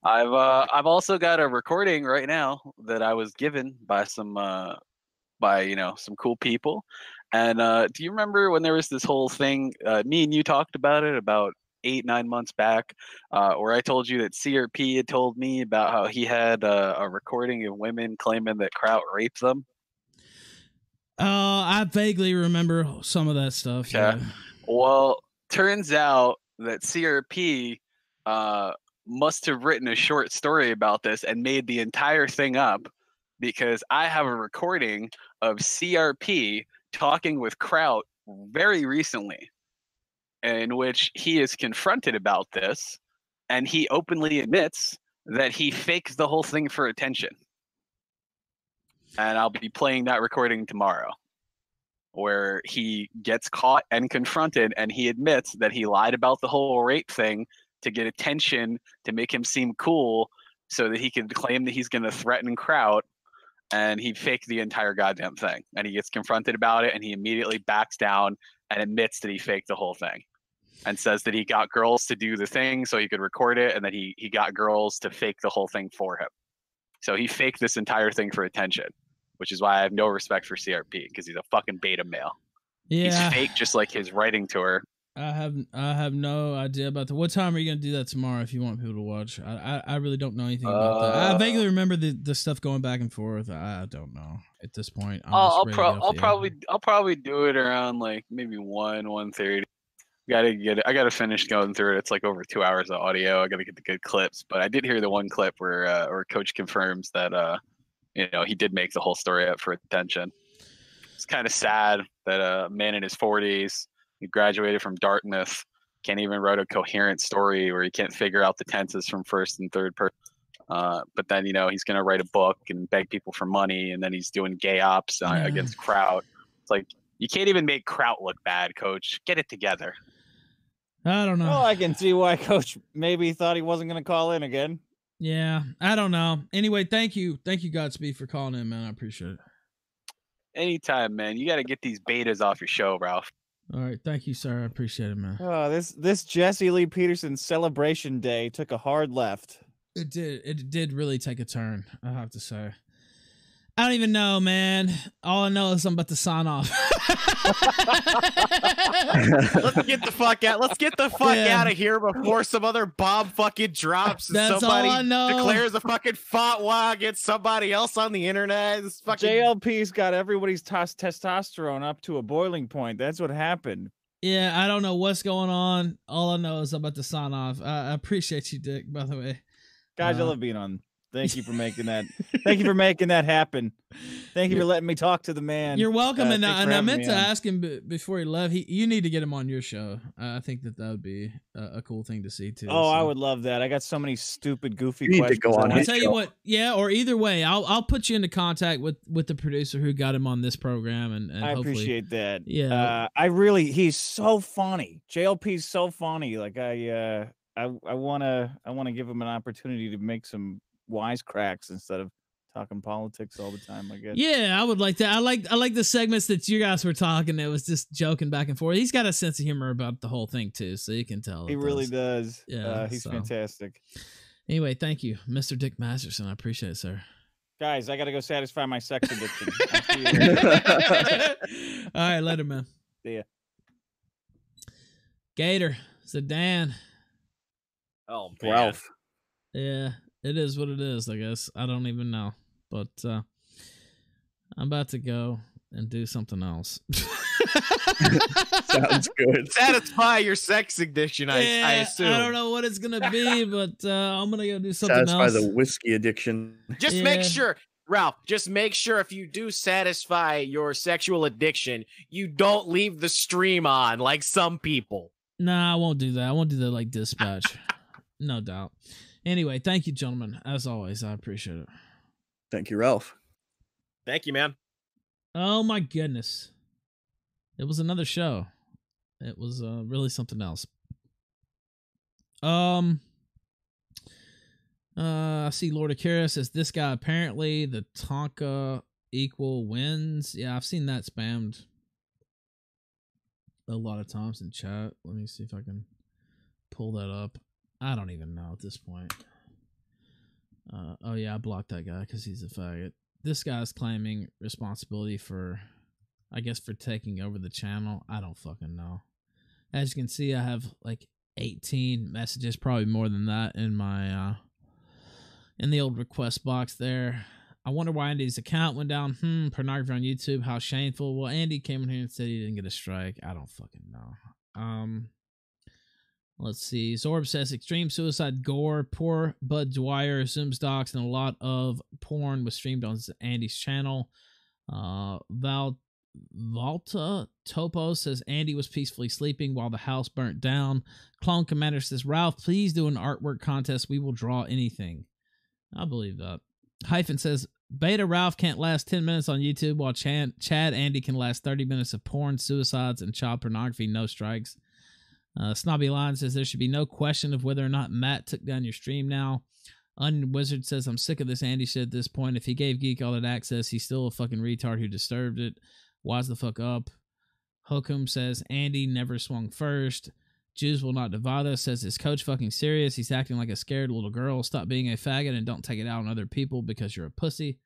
I've also got a recording right now that I was given by some some cool people. And do you remember when there was this whole thing? Me and you talked about it about 8-9 months back, where I told you that CRP had told me about how he had a recording of women claiming that Kraut raped them. I vaguely remember some of that stuff. Yeah. Well, turns out that CRP must have written a short story about this and made the entire thing up, because I have a recording of CRP talking with Kraut very recently, in which he is confronted about this, and he openly admits that he faked the whole thing for attention. And I'll be playing that recording tomorrow, where he gets caught and confronted, and he admits that he lied about the whole rape thing to get attention, to make him seem cool, so that he could claim that he's going to threaten Kraut, and he faked the entire goddamn thing. And he gets confronted about it, and he immediately backs down and admits that he faked the whole thing, and says that he got girls to do the thing so he could record it, and that he got girls to fake the whole thing for him. So he faked this entire thing for attention, which is why I have no respect for CRP, because he's a fucking beta male. Yeah. He's fake, just like his writing tour. I have no idea about that. What time are you gonna do that tomorrow if you want people to watch? I really don't know anything about that. I vaguely remember the stuff going back and forth. I don't know at this point. I'll probably do it around like maybe 1:30. I gotta finish going through it. It's like over 2 hours of audio. I gotta get the good clips. But I did hear the one clip where Coach confirms that he did make the whole story up for attention. It's kind of sad that a man in his 40s, he graduated from Dartmouth, can't even write a coherent story where he can't figure out the tenses from first and third person. But then, he's going to write a book and beg people for money, and then he's doing gay ops against Kraut. It's like, you can't even make Kraut look bad, Coach. Get it together. I don't know. Well, I can see why Coach maybe thought he wasn't going to call in again. Yeah, I don't know. Anyway, thank you, Godspeed, for calling in, man. I appreciate it. Anytime, man. You got to get these betas off your show, Ralph. All right, thank you, sir. I appreciate it, man. Oh, this Jesse Lee Peterson celebration day took a hard left. It did really take a turn, I have to say. I don't even know, man. All I know is I'm about to sign off. Let's get the fuck out. Let's get the fuck out of here before some other bomb fucking drops and That's somebody all I know. declares a fucking fatwa against somebody else on the internet. This fucking JLP's got everybody's testosterone up to a boiling point. That's what happened. Yeah, I don't know what's going on. All I know is I'm about to sign off. I appreciate you, Dick, by the way. Guys, I love being on. Thank you for making that. Thank you for making that happen. Thank you for letting me talk to the man. You're welcome. And I meant to ask him before he left. You need to get him on your show. I think that would be a cool thing to see too. Oh, I would love that. I got so many stupid, goofy You questions. need to go on I'll tell you what. Yeah, or either way, I'll put you into contact with the producer who got him on this program, and I appreciate that. Yeah, he's so funny. JLP's so funny. Like I wanna give him an opportunity to make some wisecracks instead of talking politics all the time, I guess. Yeah, I would like that. I like the segments that you guys were talking. It was just joking back and forth. He's got a sense of humor about the whole thing too, so you can tell. He really does. Yeah, he's fantastic. Anyway, thank you, Mr. Dick Masterson. I appreciate it, sir. Guys, I gotta go satisfy my sex addiction. All right, later, man. See ya. Gator, Sedan. Oh, man. Ralph. Yeah, it is what it is, I guess. I don't even know. But I'm about to go and do something else. Sounds good. Satisfy your sex addiction, I assume. I don't know what it's going to be, but I'm going to go do something else. Satisfy the whiskey addiction. Just make sure, Ralph, just make sure if you do satisfy your sexual addiction, you don't leave the stream on like some people. Nah, I won't do that. I won't do that like Dispatch. No doubt. Anyway, thank you, gentlemen. As always, I appreciate it. Thank you, Ralph. Thank you, man. Oh, my goodness. It was another show. It was really something else. I see Lord Akira says this guy apparently the Tonka equal wins. Yeah, I've seen that spammed a lot of times in chat. Let me see if I can pull that up. I don't even know at this point. Oh yeah, I blocked that guy because he's a faggot. This guy's claiming responsibility for, I guess, for taking over the channel. I don't fucking know. As you can see, I have like 18 messages, probably more than that, in my in the old request box there. I wonder why Andy's account went down. Pornography on YouTube. How shameful. Well, Andy came in here and said he didn't get a strike. I don't fucking know. Let's see. Zorb says extreme suicide gore. Poor Bud Dwyer assumes docs, and a lot of porn was streamed on Andy's channel. Valta Topo says Andy was peacefully sleeping while the house burnt down. Clone Commander says, Ralph, please do an artwork contest. We will draw anything. I believe that. Hyphen says, Beta Ralph can't last 10 minutes on YouTube while Chad Andy can last 30 minutes of porn, suicides, and child pornography. No strikes. Snobby Lion says there should be no question of whether or not Matt took down your stream now. Onion Wizard says I'm sick of this Andy shit at this point. If he gave Geek all that access, he's still a fucking retard who disturbed it. Wise the fuck up. Hokum says Andy never swung first. Jews will not divide us. Says is coach fucking serious? He's acting like a scared little girl. Stop being a faggot and don't take it out on other people because you're a pussy.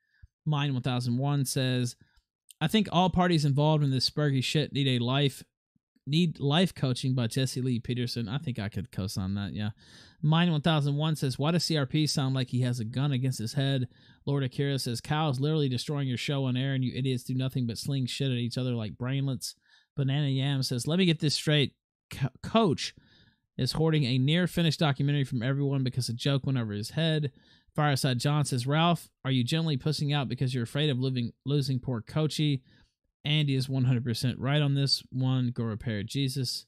Mine 1001 says I think all parties involved in this spurgy shit need life coaching by Jesse Lee Peterson. I think I could co-sign that, yeah. Mine 1001 says, why does CRP sound like he has a gun against his head? Lord Akira says, Kyle is literally destroying your show on air and you idiots do nothing but sling shit at each other like brainlets. Banana Yam says, let me get this straight. Coach is hoarding a near-finished documentary from everyone because a joke went over his head. Fireside John says, Ralph, are you generally pussing out because you're afraid of losing poor Coachy? Andy is 100% right on this one. Go repair Jesus.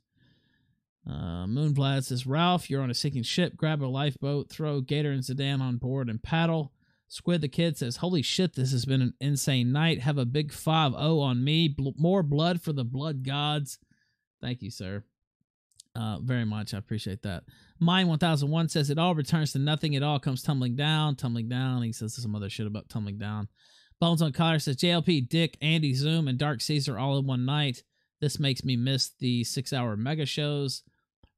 Moonblad says, Ralph, you're on a sinking ship. Grab a lifeboat, throw Gator and Sedan on board, and paddle. Squid the Kid says, holy shit, this has been an insane night. Have a big 5-0 on me. More blood for the blood gods. Thank you, sir. Very much. I appreciate that. Mine 1001 says, it all returns to nothing. It all comes tumbling down. He says some other shit about tumbling down. Bones on Collar says, JLP, Dick, Andy, Zoom, and Dark Caesar all in one night. This makes me miss the 6-hour mega shows.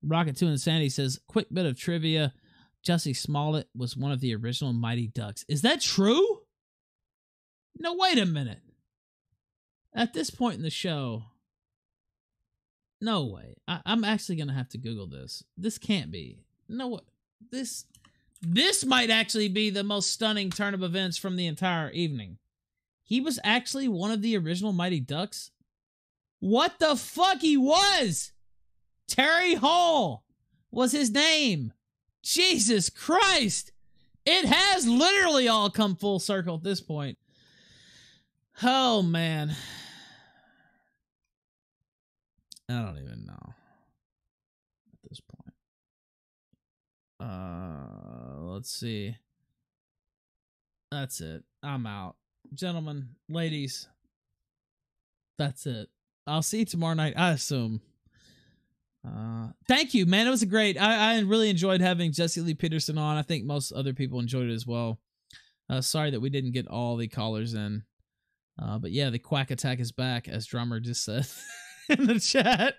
Rocket 2 Insanity says, quick bit of trivia. Jussie Smollett was one of the original Mighty Ducks. Is that true? No, wait a minute. At this point in the show, no way. I'm actually going to have to Google this. This can't be. No, this might actually be the most stunning turn of events from the entire evening. He was actually one of the original Mighty Ducks? What the fuck he was? Terry Hall was his name. Jesus Christ. It has literally all come full circle at this point. Oh, man. I don't even know at this point. Let's see. That's it. I'm out. Gentlemen, ladies, that's it. I'll see you tomorrow night, I assume. Thank you, man. It was a great. I really enjoyed having Jesse Lee Peterson on. I think most other people enjoyed it as well. Sorry that we didn't get all the callers in. But yeah, the quack attack is back, as Drummer just said in the chat.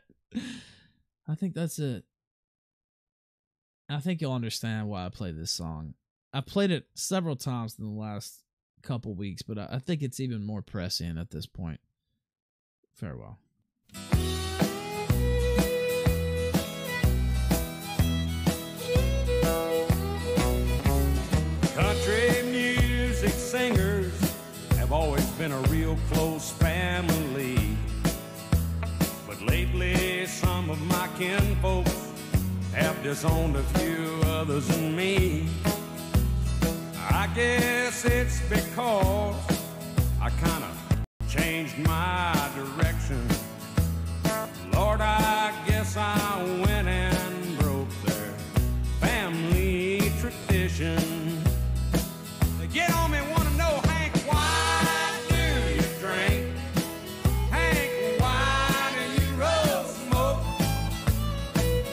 I think that's it. I think you'll understand why I played this song. I played it several times in the last couple weeks, but I think it's even more prescient at this point. Farewell. Country music singers have always been a real close family. But lately some of my kinfolks have disowned a few others than me. I guess it's because I kind of changed my direction. Lord, I guess I went and broke their family tradition. They get on me, want to know, Hank, why do you drink? Hank, why do you roll smoke?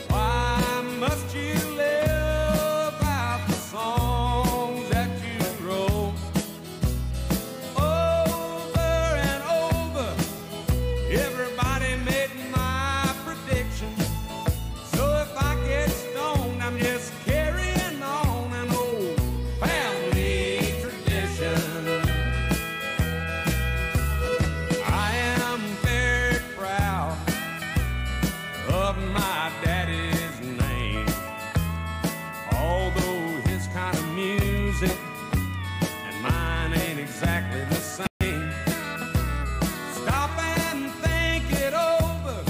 Why must you live out the songs that you wrote? Over and over, everybody made my prediction. So if I get stoned, I'm just carrying on an old family tradition. I am very proud of my daddy's name, although his kind of music and mine ain't exactly the same. Stop and think it over,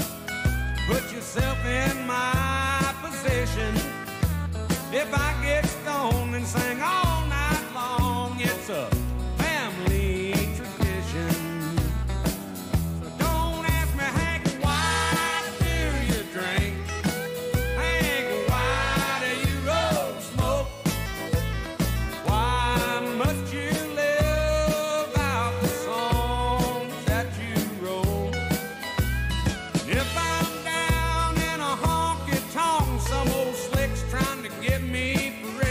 put yourself in my position. If I get stoned and sing all night long, it's a family tradition. So don't ask me, Hank, why do you drink? Hank, why do you roll smoke? Why must you live out the songs that you wrote? If I'm down in a honky-tonk, some old slick's trying to get me for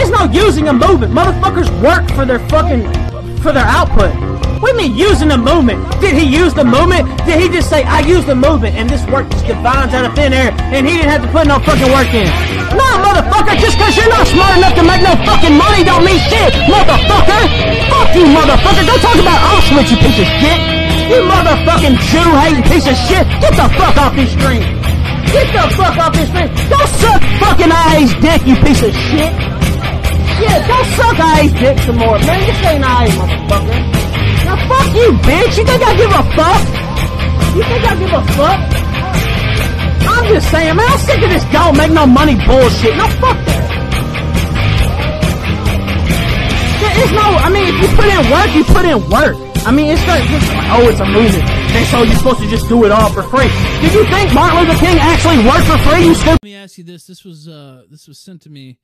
There's no using a movement. Motherfuckers work for their output. What do you mean using the movement? Did he use the movement? Did he just say, I used the movement, and this work just divines out of thin air, and he didn't have to put no fucking work in? No, motherfucker, just because you're not smart enough to make no fucking money don't mean shit, motherfucker! Fuck you, motherfucker! Don't talk about Auschwitz, you piece of shit! You motherfucking Jew-hating piece of shit! Get the fuck off this stream! Get the fuck off this stream! Go suck fucking IA's dick, you piece of shit! Yeah, go suck IA's dick some more, man. This ain't IA, motherfucker. Now fuck you, bitch! You think I give a fuck? You think I give a fuck? I'm just saying, man, I'm sick of this don't make no money bullshit. No, fuck that. There is no, I mean, if you put in work, you put in work. I mean, it's not just like, oh, it's a movement, and so you're supposed to just do it all for free. Did you think Martin Luther King actually worked for free, you stupid? Let me ask you this. This was sent to me.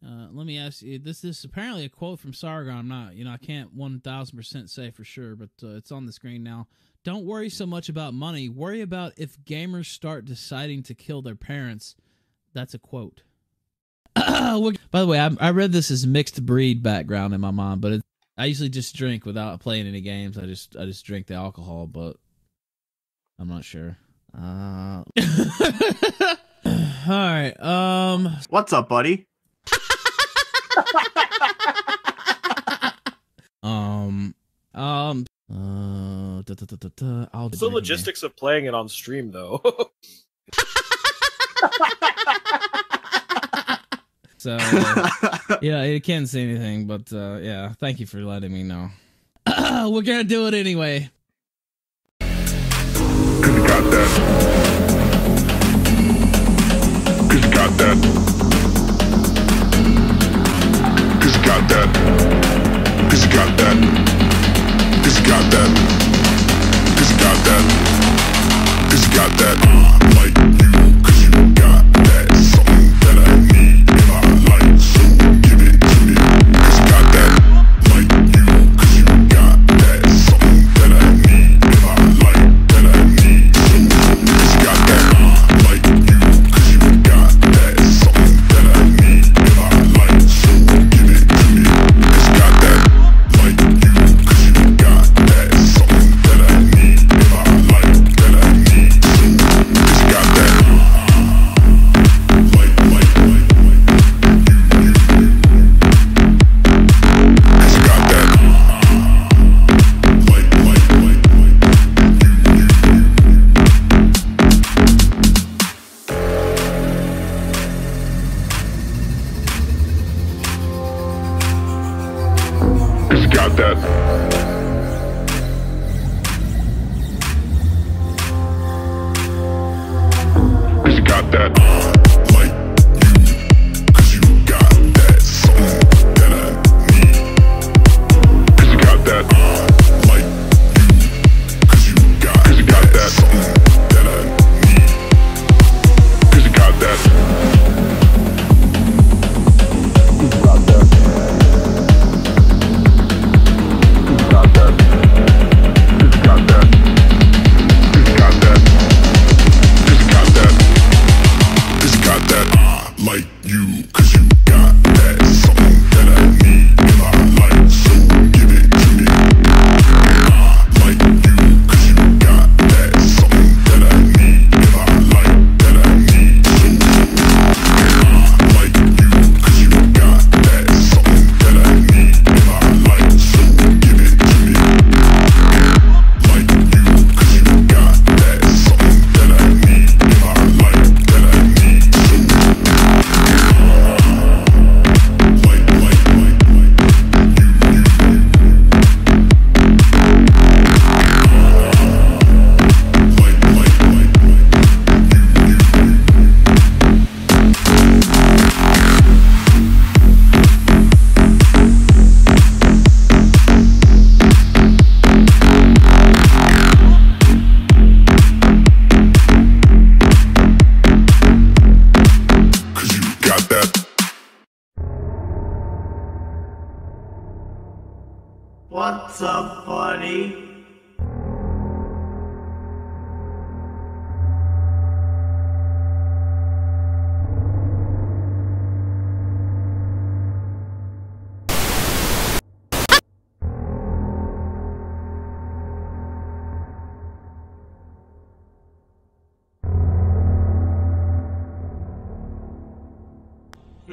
Let me ask you, this is apparently a quote from Sargon. I'm not, I can't 1000% say for sure, but it's on the screen now. Don't worry so much about money. Worry about if gamers start deciding to kill their parents. That's a quote. By the way, I read this as mixed breed background in my mind, but I usually just drink without playing any games. I just drink the alcohol, but I'm not sure. All right. What's up, buddy? What's the logistics of playing it on stream, though? So, yeah, you can't say anything, but yeah, thank you for letting me know. We're gonna do it anyway. Cause you got that. Cause you got that. Cause you got that. Cause you got that. Cause you got that. Cause you got that. Cause you got that. Like you, cause you got that. Something that I need in my life, so give it to me. Cause you got that. Like you, cause you got that. Something that I need in my life, that I need, so cause you got that. Like you, cause you got that. Something that I need in my life, so give it to me. Cause you got that. Like you, cause you got that. Something that I need in my life, that I need, so cause you got that. What's up, buddy?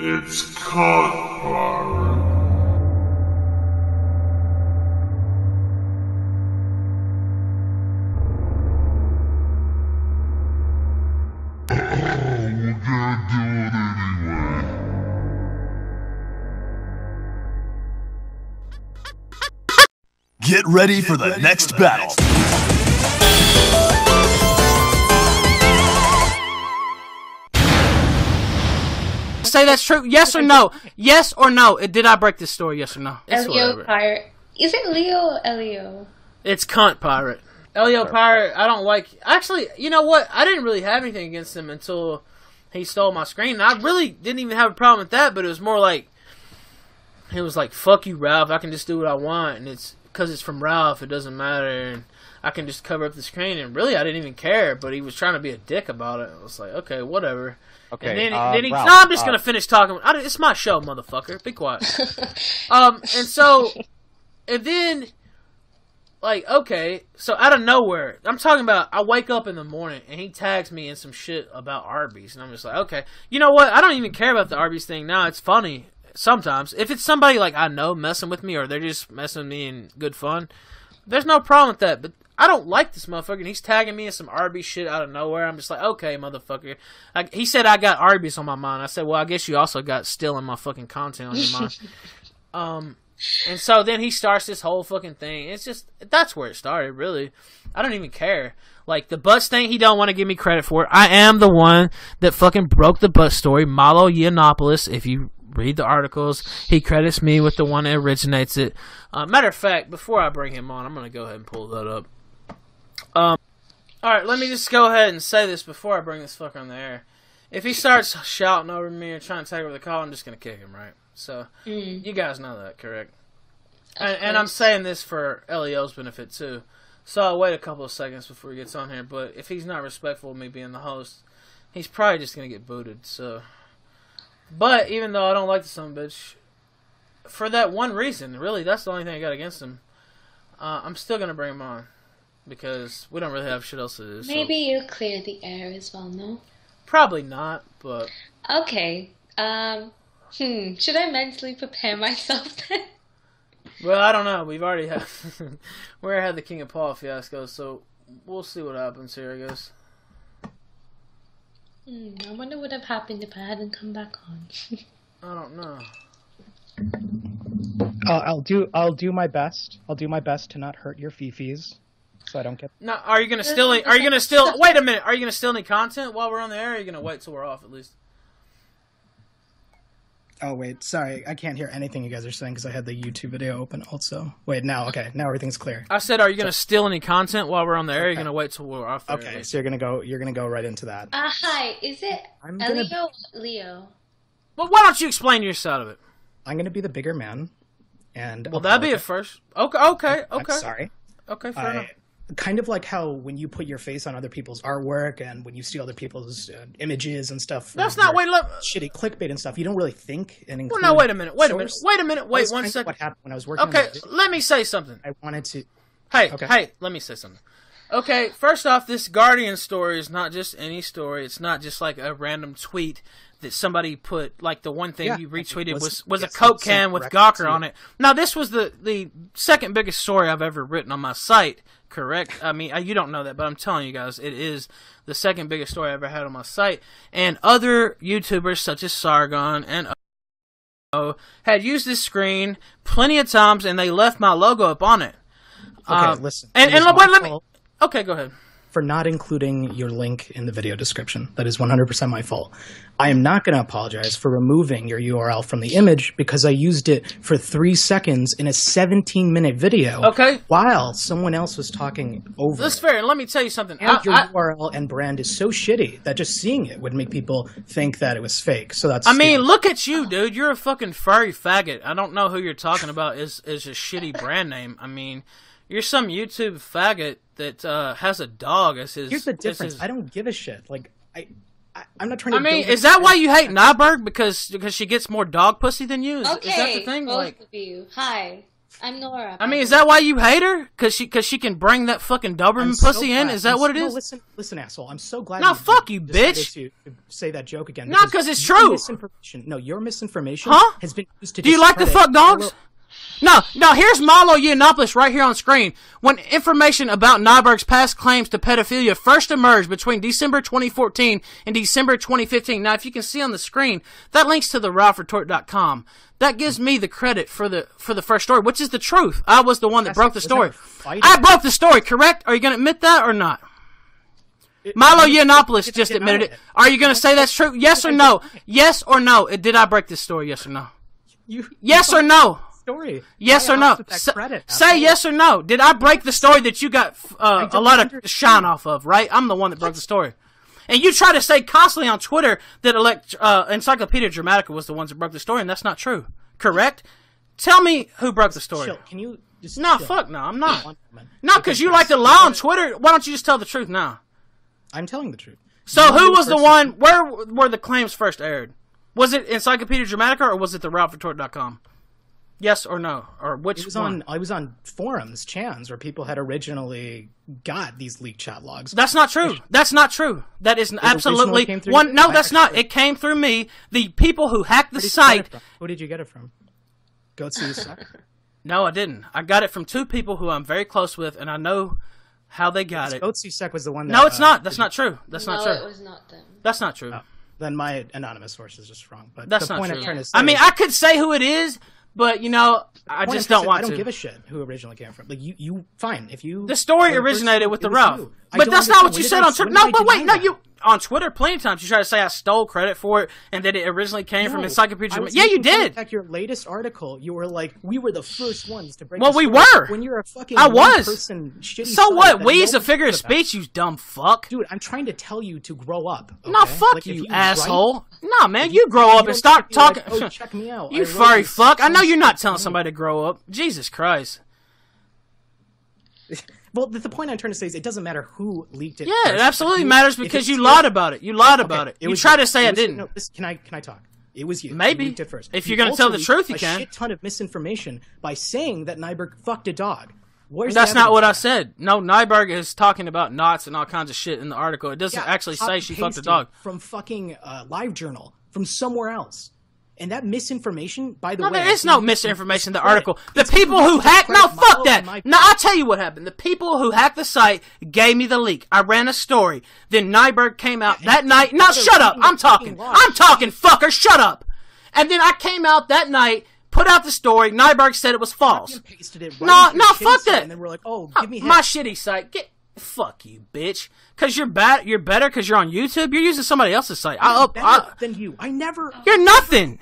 It's caught, pirate. We're gonna do it anyway. Get ready for the next battle. Say that's true. Yes or no? Yes or no? Did I break this story? Yes or no? It's Elio whatever. Pirate. Is it Leo or Elio? It's cunt pirate. Elio Pirate, I don't like. Actually, you know what? I didn't really have anything against him until he stole my screen. And I really didn't even have a problem with that, but it was more like, he was like, fuck you, Ralph. I can just do what I want. And it's because it's from Ralph, it doesn't matter. And I can just cover up the screen. And really, I didn't even care, but he was trying to be a dick about it. I was like, okay, whatever. Okay, And then he, Ralph, no, I'm just going to finish talking. It's my show, motherfucker. Be quiet. And so, and then, like, okay, so out of nowhere, I'm talking about, I wake up in the morning, and he tags me in some shit about Arby's, and I'm just like, okay, you know what, I don't even care about the Arby's thing now, it's funny, sometimes, if it's somebody, like, I know messing with me, or they're just messing with me in good fun, there's no problem with that, but I don't like this motherfucker, and he's tagging me in some Arby's shit out of nowhere, I'm just like, okay, motherfucker, he said I got Arby's on my mind, I said, well, I guess you also got stealing my fucking content on your mind, and so then he starts this whole fucking thing. It's just, that's where it started, really. I don't even care. Like, the bus thing, he don't want to give me credit for it. I am the one that fucking broke the bus story. Malo Yiannopoulos, if you read the articles, he credits me with the one that originates it. Matter of fact, before I bring him on, I'm going to go ahead and pull that up. Alright, let me just go ahead and say this before I bring this fucker on the air. If he starts shouting over me or trying to take over the call, I'm just going to kick him, right? So, you guys know that, correct? And I'm saying this for Elio's benefit, too. So I'll wait a couple of seconds before he gets on here. But if he's not respectful of me being the host, he's probably just going to get booted. So, but even though I don't like the son of a bitch, for that one reason, really, that's the only thing I got against him, I'm still going to bring him on. Because we don't really have shit else to do. So. Maybe you clear the air as well, no? Probably not, but... Okay. Should I mentally prepare myself then? Well, I don't know. We've already had the King of Paul fiasco, so we'll see what happens here, I guess. I wonder what would have happened if I hadn't come back on. I don't know. I'll do my best. I'll do my best to not hurt your fifis, so I don't get. No, are you gonna steal? Wait a minute. Are you gonna steal any content while we're on the air? Or are you gonna wait till we're off at least? Oh wait, sorry, I can't hear anything you guys are saying because I had the YouTube video open also. Wait, now everything's clear. I said, are you gonna steal any content while we're on the air? Or are you gonna wait till we're off the air? Okay, so you're gonna go right into that. Hi, is it Elio or Leo? Well, why don't you explain your side of it? I'm gonna be the bigger man, and well, that'd be a first. Okay. I'm sorry. Okay, fair enough. Kind of like how when you put your face on other people's artwork and when you steal other people's images and stuff. That's not shitty clickbait and stuff. You don't really think and include. Well, no, wait a minute. Wait 1 second. What happened when I was working? Okay, let me say something. I wanted to. Hey, let me say something. Okay, first off, this Guardian story is not just any story. It's not just like a random tweet that somebody put. Like the one thing you retweeted was a Coke can with Gawker on it. Now, this was the second biggest story I've ever written on my site. Correct. I mean, you don't know that, but I'm telling you guys, it is the second biggest story I ever had on my site. And other YouTubers such as Sargon and had used this screen plenty of times, and they left my logo up on it. Okay, listen. Let me. Okay, go ahead. For not including your link in the video description. That is 100% my fault. I am not going to apologize for removing your URL from the image because I used it for 3 seconds in a 17-minute video. Okay. While someone else was talking over. That's fair. And let me tell you something. And your URL and brand is so shitty that just seeing it would make people think that it was fake. So that's. I mean, look at you, dude. You're a fucking furry faggot. I don't know who you're talking about. Is a shitty brand name. I mean. You're some YouTube faggot that has a dog as his. Here's the difference. I don't give a shit. Like I'm not trying to. I mean, is that why you hate Nyberg? Because she gets more dog pussy than you? Is that the thing? Both of you. Hi. I'm Nora. I mean, is that why you hate her? Cause she can bring that fucking Doberman pussy in? Is that what it is? Listen, asshole. I'm so glad. No, fuck you, bitch. To say that joke again. No, because it's true. Your misinformation has been used to. Do you like to fuck dogs? No, here's Milo Yiannopoulos right here on screen. When information about Nyberg's past claims to pedophilia first emerged between December 2014 and December 2015. Now, if you can see on the screen, that links to the RalphRetort.com. That gives me the credit for the first story, which is the truth. I was the one that broke the story. I broke the story, correct? Are you going to admit that or not? Milo Yiannopoulos just admitted it. Are you going to say that's true? Yes or no? Yes or no? Did I break this story? Yes or no? Yes or no? Story. Yes or no? Say yes or no. Did I break the story that you got a lot of shine off of, right? I'm the one that broke the story. And you try to say constantly on Twitter that Encyclopedia Dramatica was the ones that broke the story, and that's not true. Correct? Tell me who broke the story. Can you just fuck no, I'm not. No, because you like to lie on Twitter. Why don't you just tell the truth now? I'm telling the truth. So who was the one, where were the claims first aired? Was it Encyclopedia Dramatica or was it the RalphRetort.com? Yes or no? Or which one? I was on forums, chans, where people had originally got these leaked chat logs. That's not true. That's not true. That is absolutely one. No, that's not. It came through me. The people who hacked the site. Who did you get it from? Goatsy Suck? No, I didn't. I got it from two people who I'm very close with, and I know how they got it. Goatsy Suck was the one that... No, it's not. That's not true. That's not true. No, it was not them. That's not true. Oh, then my anonymous source is just wrong. But that's the not point true. I'm trying to say I mean, I could say who it is, but, you know, I just don't want to. I don't give a shit who originally came from. Like, you fine. If you... The story originated with the Ralph. But that's not what you said on Twitter. No, but wait, no, you... On Twitter, plenty of times you try to say I stole credit for it and that it originally came from Encyclopedia Dramatica. Yeah, you did. Like your latest article, you were like, "We were the first ones to break." Well, we were. When you're a fucking person, shitty. So what? We is a figure of speech, you dumb fuck. Dude, I'm trying to tell you to grow up. Okay? No, fuck like, you asshole. No, man, you grow up and stop talking. Like, oh, check me out. You furry fuck. I know you're not telling somebody to grow up. Jesus Christ. Well, the point I'm trying to say is it doesn't matter who leaked it. Yeah, it absolutely matters because you lied about it. You lied about it. You tried to say I didn't. No, can I talk? It was you. Maybe. You leaked it first. If you're going to tell the truth, you can. A shit ton of misinformation by saying that Nyberg fucked a dog. That's not what I said. No, Nyberg is talking about knots and all kinds of shit in the article. It doesn't actually say she fucked a dog. From fucking LiveJournal, from somewhere else. And that misinformation, by the way... No, there is no misinformation in the article. The people who hacked... No, fuck that. No, I'll tell you what happened. The people who hacked the site gave me the leak. I ran a story. Then Nyberg came out that night... No, shut up. I'm talking, fucker. Shut up. And then I came out that night, put out the story. Nyberg said it was false. No, fuck that. And then we're like, oh, give me my shitty site. Fuck you, bitch. Because you're bad. You're better because you're on YouTube. You're using somebody else's site. I'm better than you. I never. You're nothing.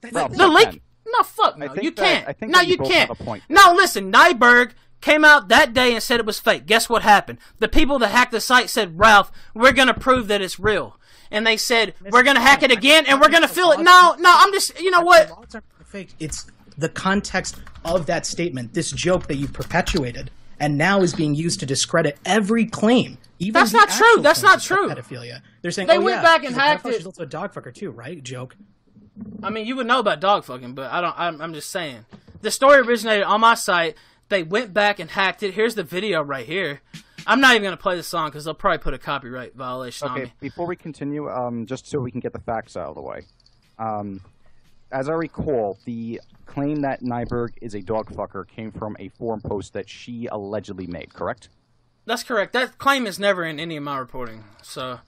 The link. No, fuck no. You can't. No, you can't. No, listen. Nyberg came out that day and said it was fake. Guess what happened? The people that hacked the site said, Ralph, we're going to prove that it's real. And they said, we're going to hack it again and we're going to fill it. No, I'm just, you know what? It's the context of that statement, this joke that you perpetuated. And now is being used to discredit every claim. Even that's not true. That's not true. Pedophilia. They're saying they went back and hacked it. She's also a dog fucker too, right? Joke. I mean, you would know about dog fucking, but I don't. I'm just saying. The story originated on my site. They went back and hacked it. Here's the video right here. I'm not even gonna play the song because they'll probably put a copyright violation on me. Okay, before we continue, just so we can get the facts out of the way. As I recall, the claim that Nyberg is a dog fucker came from a forum post that she allegedly made, correct? That's correct. That claim is never in any of my reporting. So,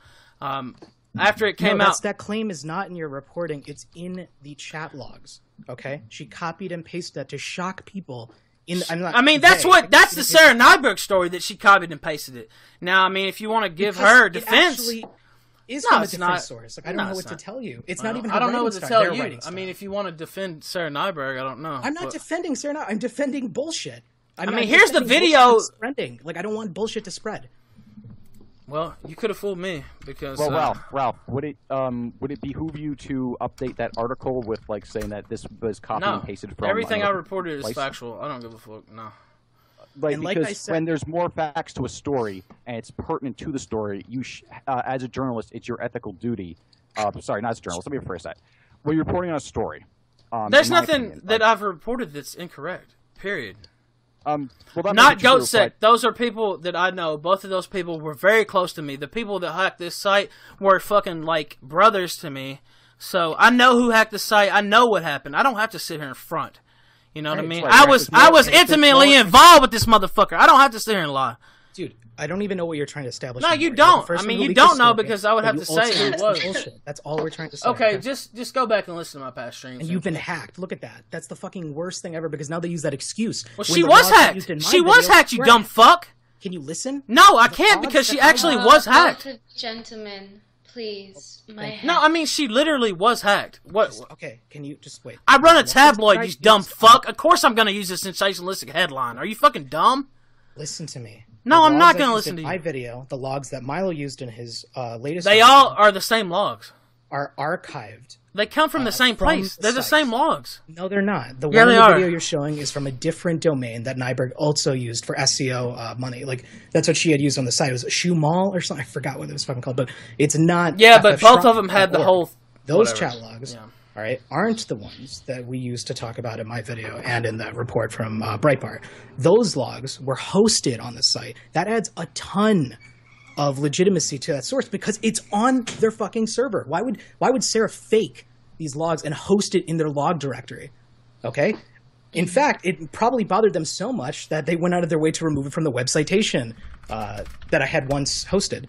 after it came out... That claim is not in your reporting. It's in the chat logs, okay? She copied and pasted that to shock people. That's the Sarah Nyberg story that she copied and pasted it. Now, I mean, if you want to give her defense... Is from a different source. Like, I don't know what to tell you. It's not even. I don't know what to tell you. I mean, if you want to defend Sarah Nyberg, I don't know. I'm not defending Sarah Nyberg. I'm defending bullshit. I mean, here's the video. Spreading. Like, I don't want bullshit to spread. Well, you could have fooled me because. Well, Ralph, would it behoove you to update that article with like saying that this was copied and pasted from? Everything I reported is factual. I don't give a fuck. No. Because I said, when there's more facts to a story and it's pertinent to the story, you as a journalist, it's your ethical duty. Sorry, not as a journalist. Let me rephrase that. When you're reporting on a story, There's in my nothing opinion, that I've reported that's incorrect. Period. well, that Not may be true, GoatSec. but- Those are people that I know. Both of those people were very close to me. The people that hacked this site were fucking like brothers to me. So I know who hacked the site. I know what happened. I don't have to sit here in front. You know what I mean? I was intimately involved with this motherfucker. I don't have to sit here and lie. Dude, I don't even know what you're trying to establish. No, you anymore. don't. You're the first I mean, one to you leak don't the know story, because I would have but to you say also- who it was. Bullshit. That's all we're trying to say. Okay, just go back and listen to my past streams. And you've been hacked. Look at that. That's the fucking worst thing ever because now they use that excuse. Well, When she the was logs hacked. used in my She was video hacked, you were dumb hacked. fuck. Can you listen? No, I The can't logs because she that- actually was hacked. Both gentlemen, please. My No, I mean, she literally was hacked. What? Okay, can you just wait? I run a tabloid, try you to dumb use- fuck. Of course I'm going to use a sensationalistic headline. Are you fucking dumb? Listen to me. No, The I'm logs not I going to used listen in to my you. video, the logs that Milo used in his latest They video all are the same logs. are archived. They come from the same place. They're the same logs. No, they're not. The Yeah, one they in the are. video you're showing is from a different domain that Nyberg also used for SEO money. Like, that's what she had used on the site. It was Shoe Mall or something. I forgot what it was fucking called, but it's not. Yeah, but both of them FFshrine.org. had the whole... Those whatever. chat logs, Yeah. all right, aren't the ones that we used to talk about in my video and in the report from Breitbart. Those logs were hosted on the site. That adds a ton of legitimacy to that source because it's on their fucking server. Why would Sarah fake these logs and host it in their log directory? Okay? In fact, it probably bothered them so much that they went out of their way to remove it from the web citation that I had once hosted.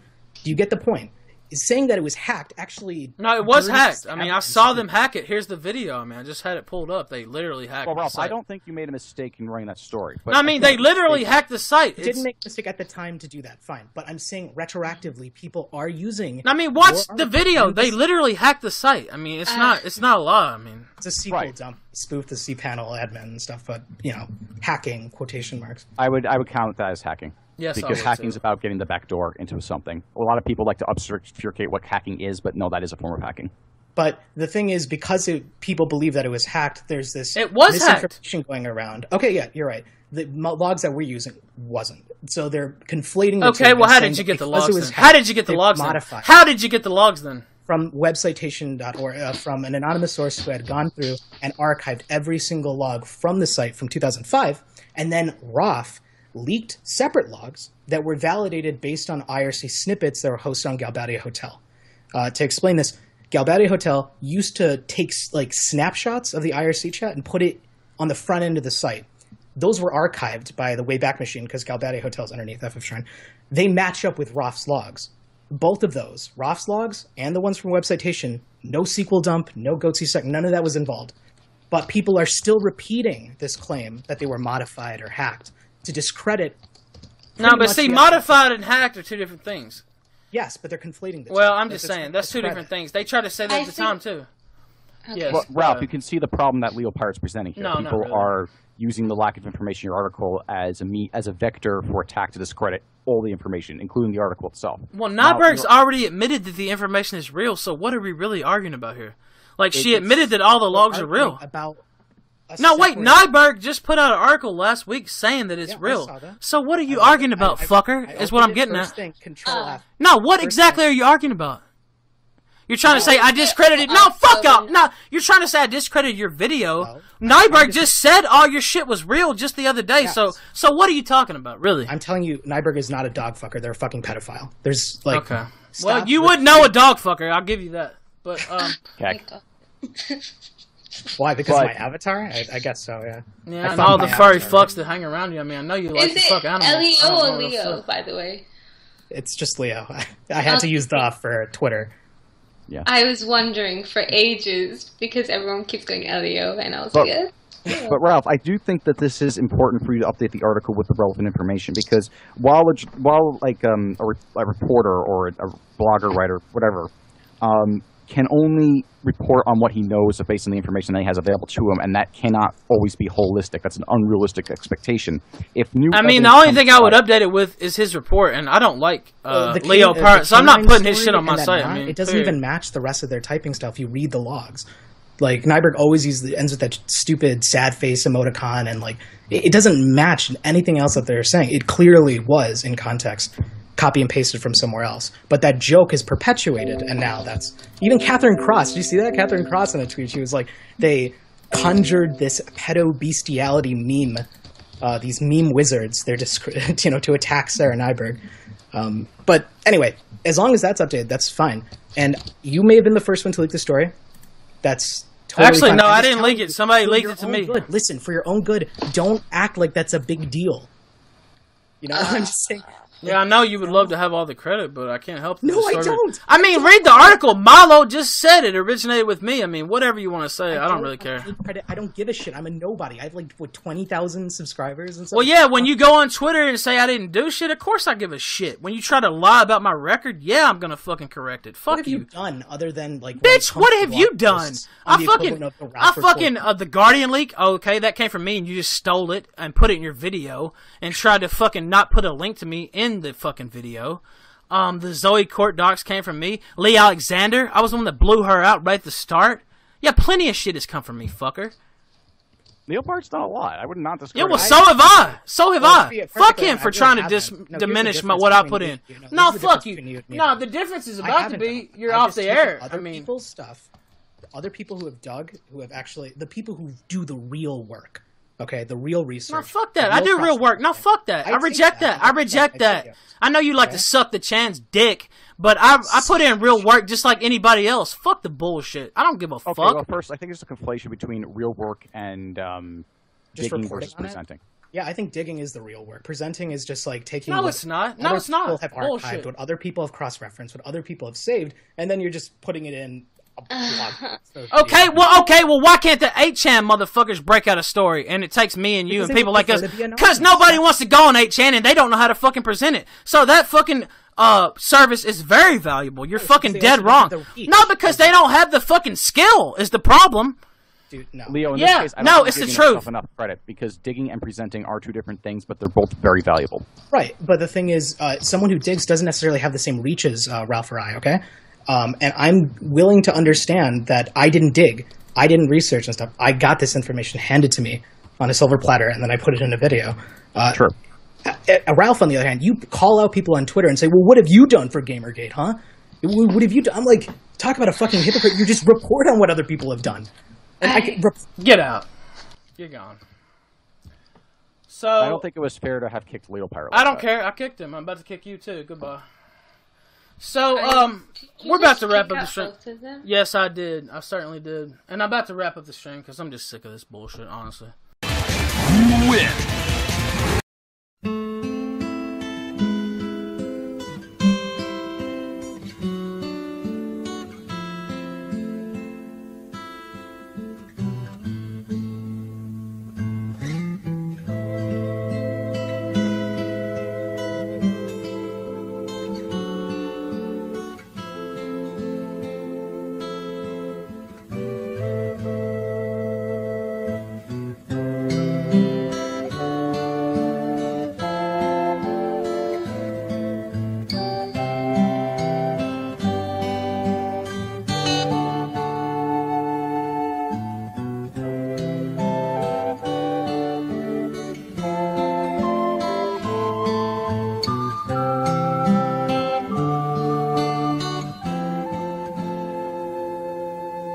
Do you get the point? Saying that it was hacked actually... No, it was dirty hacked. I mean, I saw establishment. them hack it. Here's the video. I mean, I just had it pulled up. They literally hacked Well, the Ralph, site. I don't think you made a mistake in writing that story. But No, I mean, they literally hacked the site. You didn't make a mistake at the time to do that, fine. But I'm saying retroactively, people are using... I mean, watch your the art video. and They this- literally hacked the site. I mean, it's not a lie. I mean, It's a SQL dump. Spoof the cPanel admin and stuff, but, you know, hacking, quotation marks. I would count that as hacking. Yes, I because would hacking's too. about getting the back door into something. A lot of people like to obfuscate what hacking is, but no, that is a form of hacking. But the thing is, because people believe that it was hacked, there's this It was hacked. misinformation going around. Okay, yeah, you're right. The logs that we're using wasn't. So they're conflating the two okay. Well, and how saying did you that get the because logs it was then? hacked, How did you get the they logs then? modified. How did you get the logs then? From webcitation.org, from an anonymous source who had gone through and archived every single log from the site from 2005, and then Roth leaked separate logs that were validated based on IRC snippets that were hosted on Galbadia Hotel. To explain this, Galbadia Hotel used to take like snapshots of the IRC chat and put it on the front end of the site. Those were archived by the Wayback Machine because Galbadia Hotel is underneath FFshrine. They match up with Roth's logs. Both of those, Roth's logs and the ones from Web Citation, no SQL dump, no GoatSec, none of that was involved. But people are still repeating this claim that they were modified or hacked to discredit. No, but see, modified and hacked are two different things. Yes, but they're conflating the two. Well, I'm That's just saying, that's two discredit. different things. They tried to say that at the time, too. Yes. But, Ralph, you can see the problem that Leo Pirate's presenting here. No, not People really. are using the lack of information in your article as a vector for attack to discredit all the information, including the article itself. Well, Now, Nyberg's already admitted that the information is real, so what are we really arguing about here? Like, she admitted that all the logs are real. About No, wait, Nyberg just put out an article last week saying that it's Yeah, I real. saw that. So what are you arguing about, fucker, is what I'm getting at. Control F. No, what exactly are you arguing about? You're trying to say I discredited... No, fuck up! No, you're trying to say I discredited your video. Nyberg just said all your shit was real just the other day, so what are you talking about, really? I'm telling you, Nyberg is not a dog fucker. They're a fucking pedophile. There's like... Okay. stop Well, you would know a dog fucker, I'll give you that. But, Why? Because of But- my avatar? I guess so, yeah. Yeah, I and found all the my furry avatar. fucks that hang around you. I mean, I know you like Is to it fuck animals. I Elio don't or know what the Leo, fuck. by the way? It's just Leo. I had to use the for Twitter. Yeah. I was wondering for ages because everyone keeps going Elio, and I was But- like, But Ralph, I do think that this is important for you to update the article with the relevant information because while like a reporter or a blogger, writer, whatever, can only report on what he knows based on the information that he has available to him, and that cannot always be holistic. That's an unrealistic expectation. If new, I mean, the only thing I would update it with is his report, and I don't like The Leo K- Pirate, the so I'm not K9 putting his story shit on my and that site. I knot, mean, it doesn't period. even match the rest of their typing stuff. If you read the logs. Like, Nyberg always ends with that stupid sad face emoticon, and, like, it doesn't match anything else that they're saying. It clearly was, in context, copy and pasted from somewhere else. But that joke is perpetuated, and now that's... Even Catherine Cross, did you see that? Catherine Cross in a tweet, she was like, they conjured this pedo bestiality meme. These meme wizards, they're just, to attack Sarah Nyberg. But anyway, as long as that's updated, that's fine. And you may have been the first one to leak the story. That's totally Actually, fine. no, I didn't leak it. Somebody For leaked your it to own me. Good. Listen, for your own good, don't act like that's a big deal. You know, I'm just saying. Yeah, I know you would love to have all the credit, but I can't help it. No, I don't. I mean, read the article. Milo just said it originated with me. I mean, whatever you want to say, I don't really care. I don't give a shit. I'm a nobody. I have like 20,000 subscribers and stuff. Well, yeah, when you go on Twitter and say I didn't do shit, of course I give a shit. When you try to lie about my record, yeah, I'm gonna fucking correct it. Fuck what have you done other than like? Bitch, what have you done? I fucking the the Guardian leak. Oh, okay, that came from me, and you just stole it and put it in your video and tried to fucking not put a link to me in the fucking video. The Zoe Court docs came from me. Lee Alexander, I was the one that blew her out right at the start. Yeah, plenty of shit has come from me, fucker. Leopard's done a lot. I would not Yeah, discard. well, so have I. So have I. Fuck him for trying to diminish what I put in. No, fuck you. No, the difference is about to be you're off the air. Other people's stuff. Other people who have dug, who have actually, the people who do the real work. Okay, the real research. No, fuck that. I do real work. No, fuck that. I reject that. I reject that. I know you like to suck the Chan's dick, but I put in real work just like anybody else. Fuck the bullshit. I don't give a fuck. Well, first, I think there's a conflation between real work and just digging reporting versus on it? presenting. Yeah, I think digging is the real work. Presenting is just like taking. No, what it's not. No, other it's not. people have archived, Bullshit. what other people have cross-referenced, what other people have saved, and then you're just putting it in a blog. Okay, well, why can't the 8chan motherfuckers break out a story and it takes me and you Because and they people would like us? prefer to be anonymous. Because nobody wants to go on 8chan and they don't know how to fucking present it. So that fucking service is very valuable. You're fucking they dead also wrong. have the reach. No, because they don't have the fucking skill is the problem. Dude, no. Leo, in Yeah, this case, I no, don't think it's you're the giving yourself truth. enough credit because digging and presenting are two different things, but they're both very valuable. Right, but the thing is, someone who digs doesn't necessarily have the same reach as Ralph or I, okay? And I'm willing to understand that I didn't dig, I didn't research and stuff. I got this information handed to me on a silver platter, and then I put it in a video. Sure. Ralph, on the other hand, you call out people on Twitter and say, well, what have you done for Gamergate, huh? What have you done? I'm like, talk about a fucking hypocrite. You just report on what other people have done. And I can Get out. You're gone. So I don't think it was fair to have kicked Leo Pirate. I don't care. I kicked him. I'm about to kick you too. Goodbye. So, we're about to wrap up the stream. Yes, I did. I certainly did. And I'm about to wrap up the stream because I'm just sick of this bullshit, honestly. Win.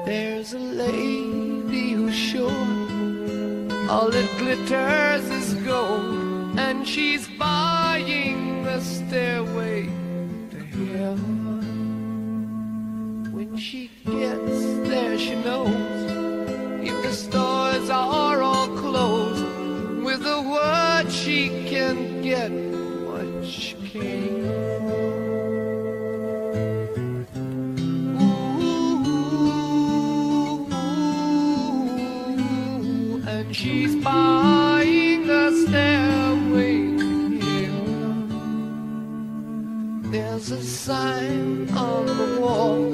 There's a lady who's sure all that glitters is gold, and she's buying the stairway to heaven. When she gets there, she knows if the stores are all closed, with a word she can get what she came for. And she's buying a stairway to heaven. There's a sign on the wall,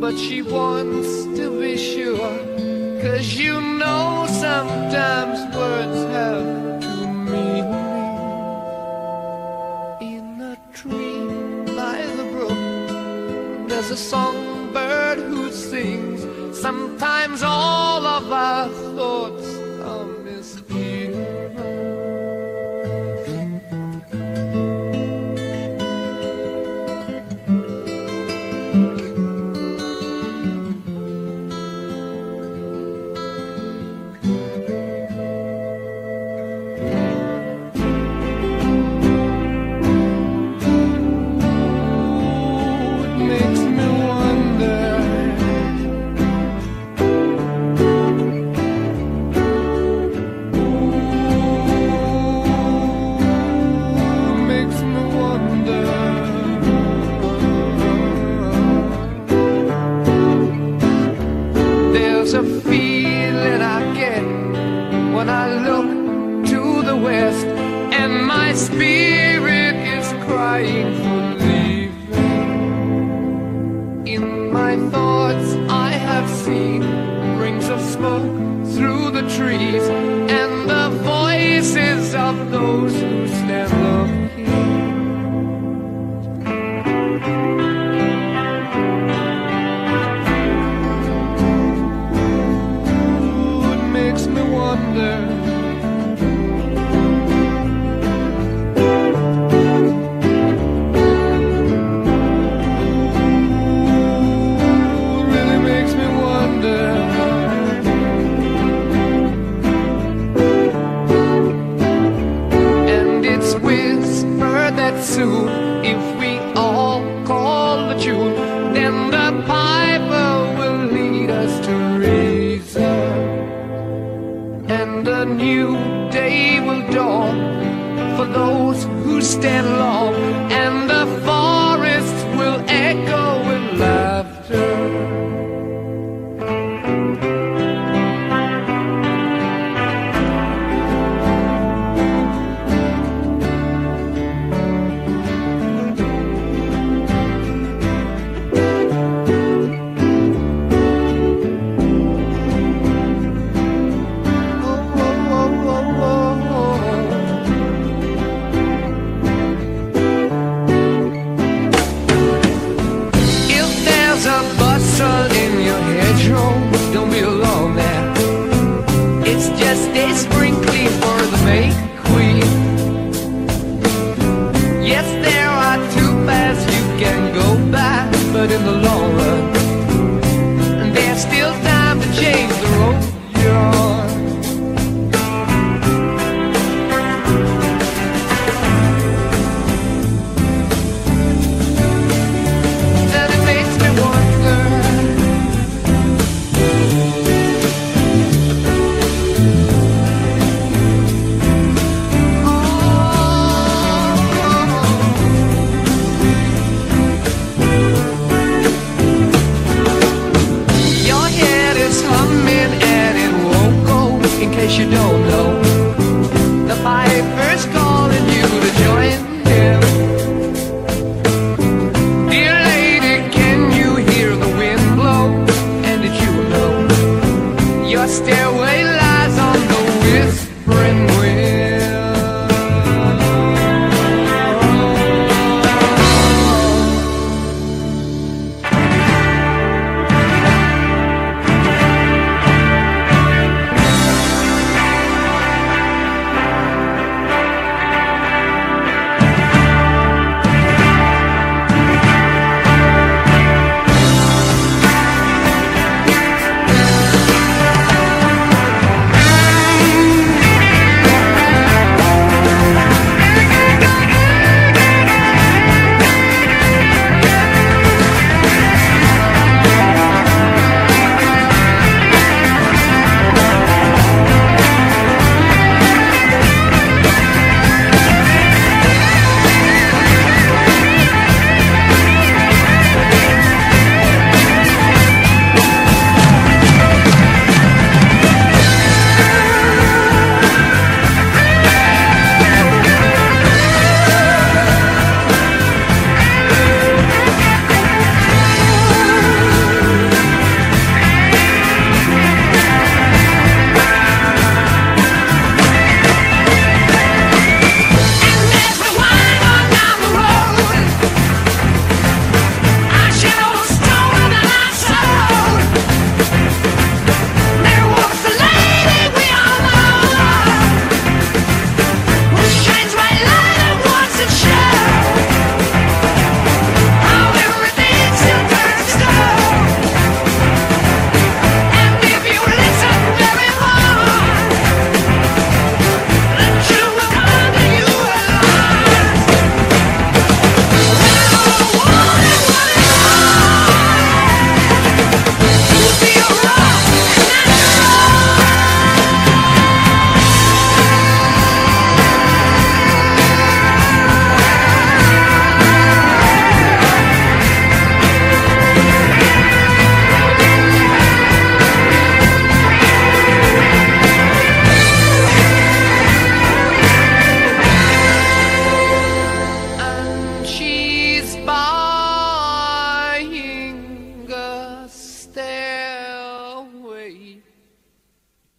but she wants to be sure, 'cause you know sometimes words have two meanings. In a tree by the brook, there's a songbird who sings. Sometimes all of our thoughts are misgiven. spirit is crying for leaving. In my thoughts I have seen rings of smoke through the trees, and the voices of those who stand low-key. It makes me wonder. Soon, if we all call the tune, then the piper will lead us to reason, and a new day will dawn for those who stand long, and the forest will echo with laughter.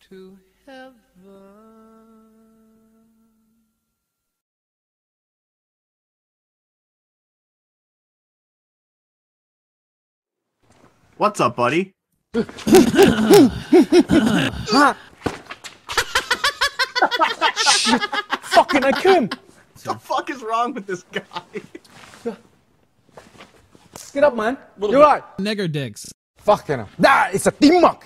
to heaven. What's up, buddy? Shit, fucking I can't. What the fuck is wrong with this guy? Get up, man. You're right. Nigger dicks. Fucking hell. Nah, it's a Timok.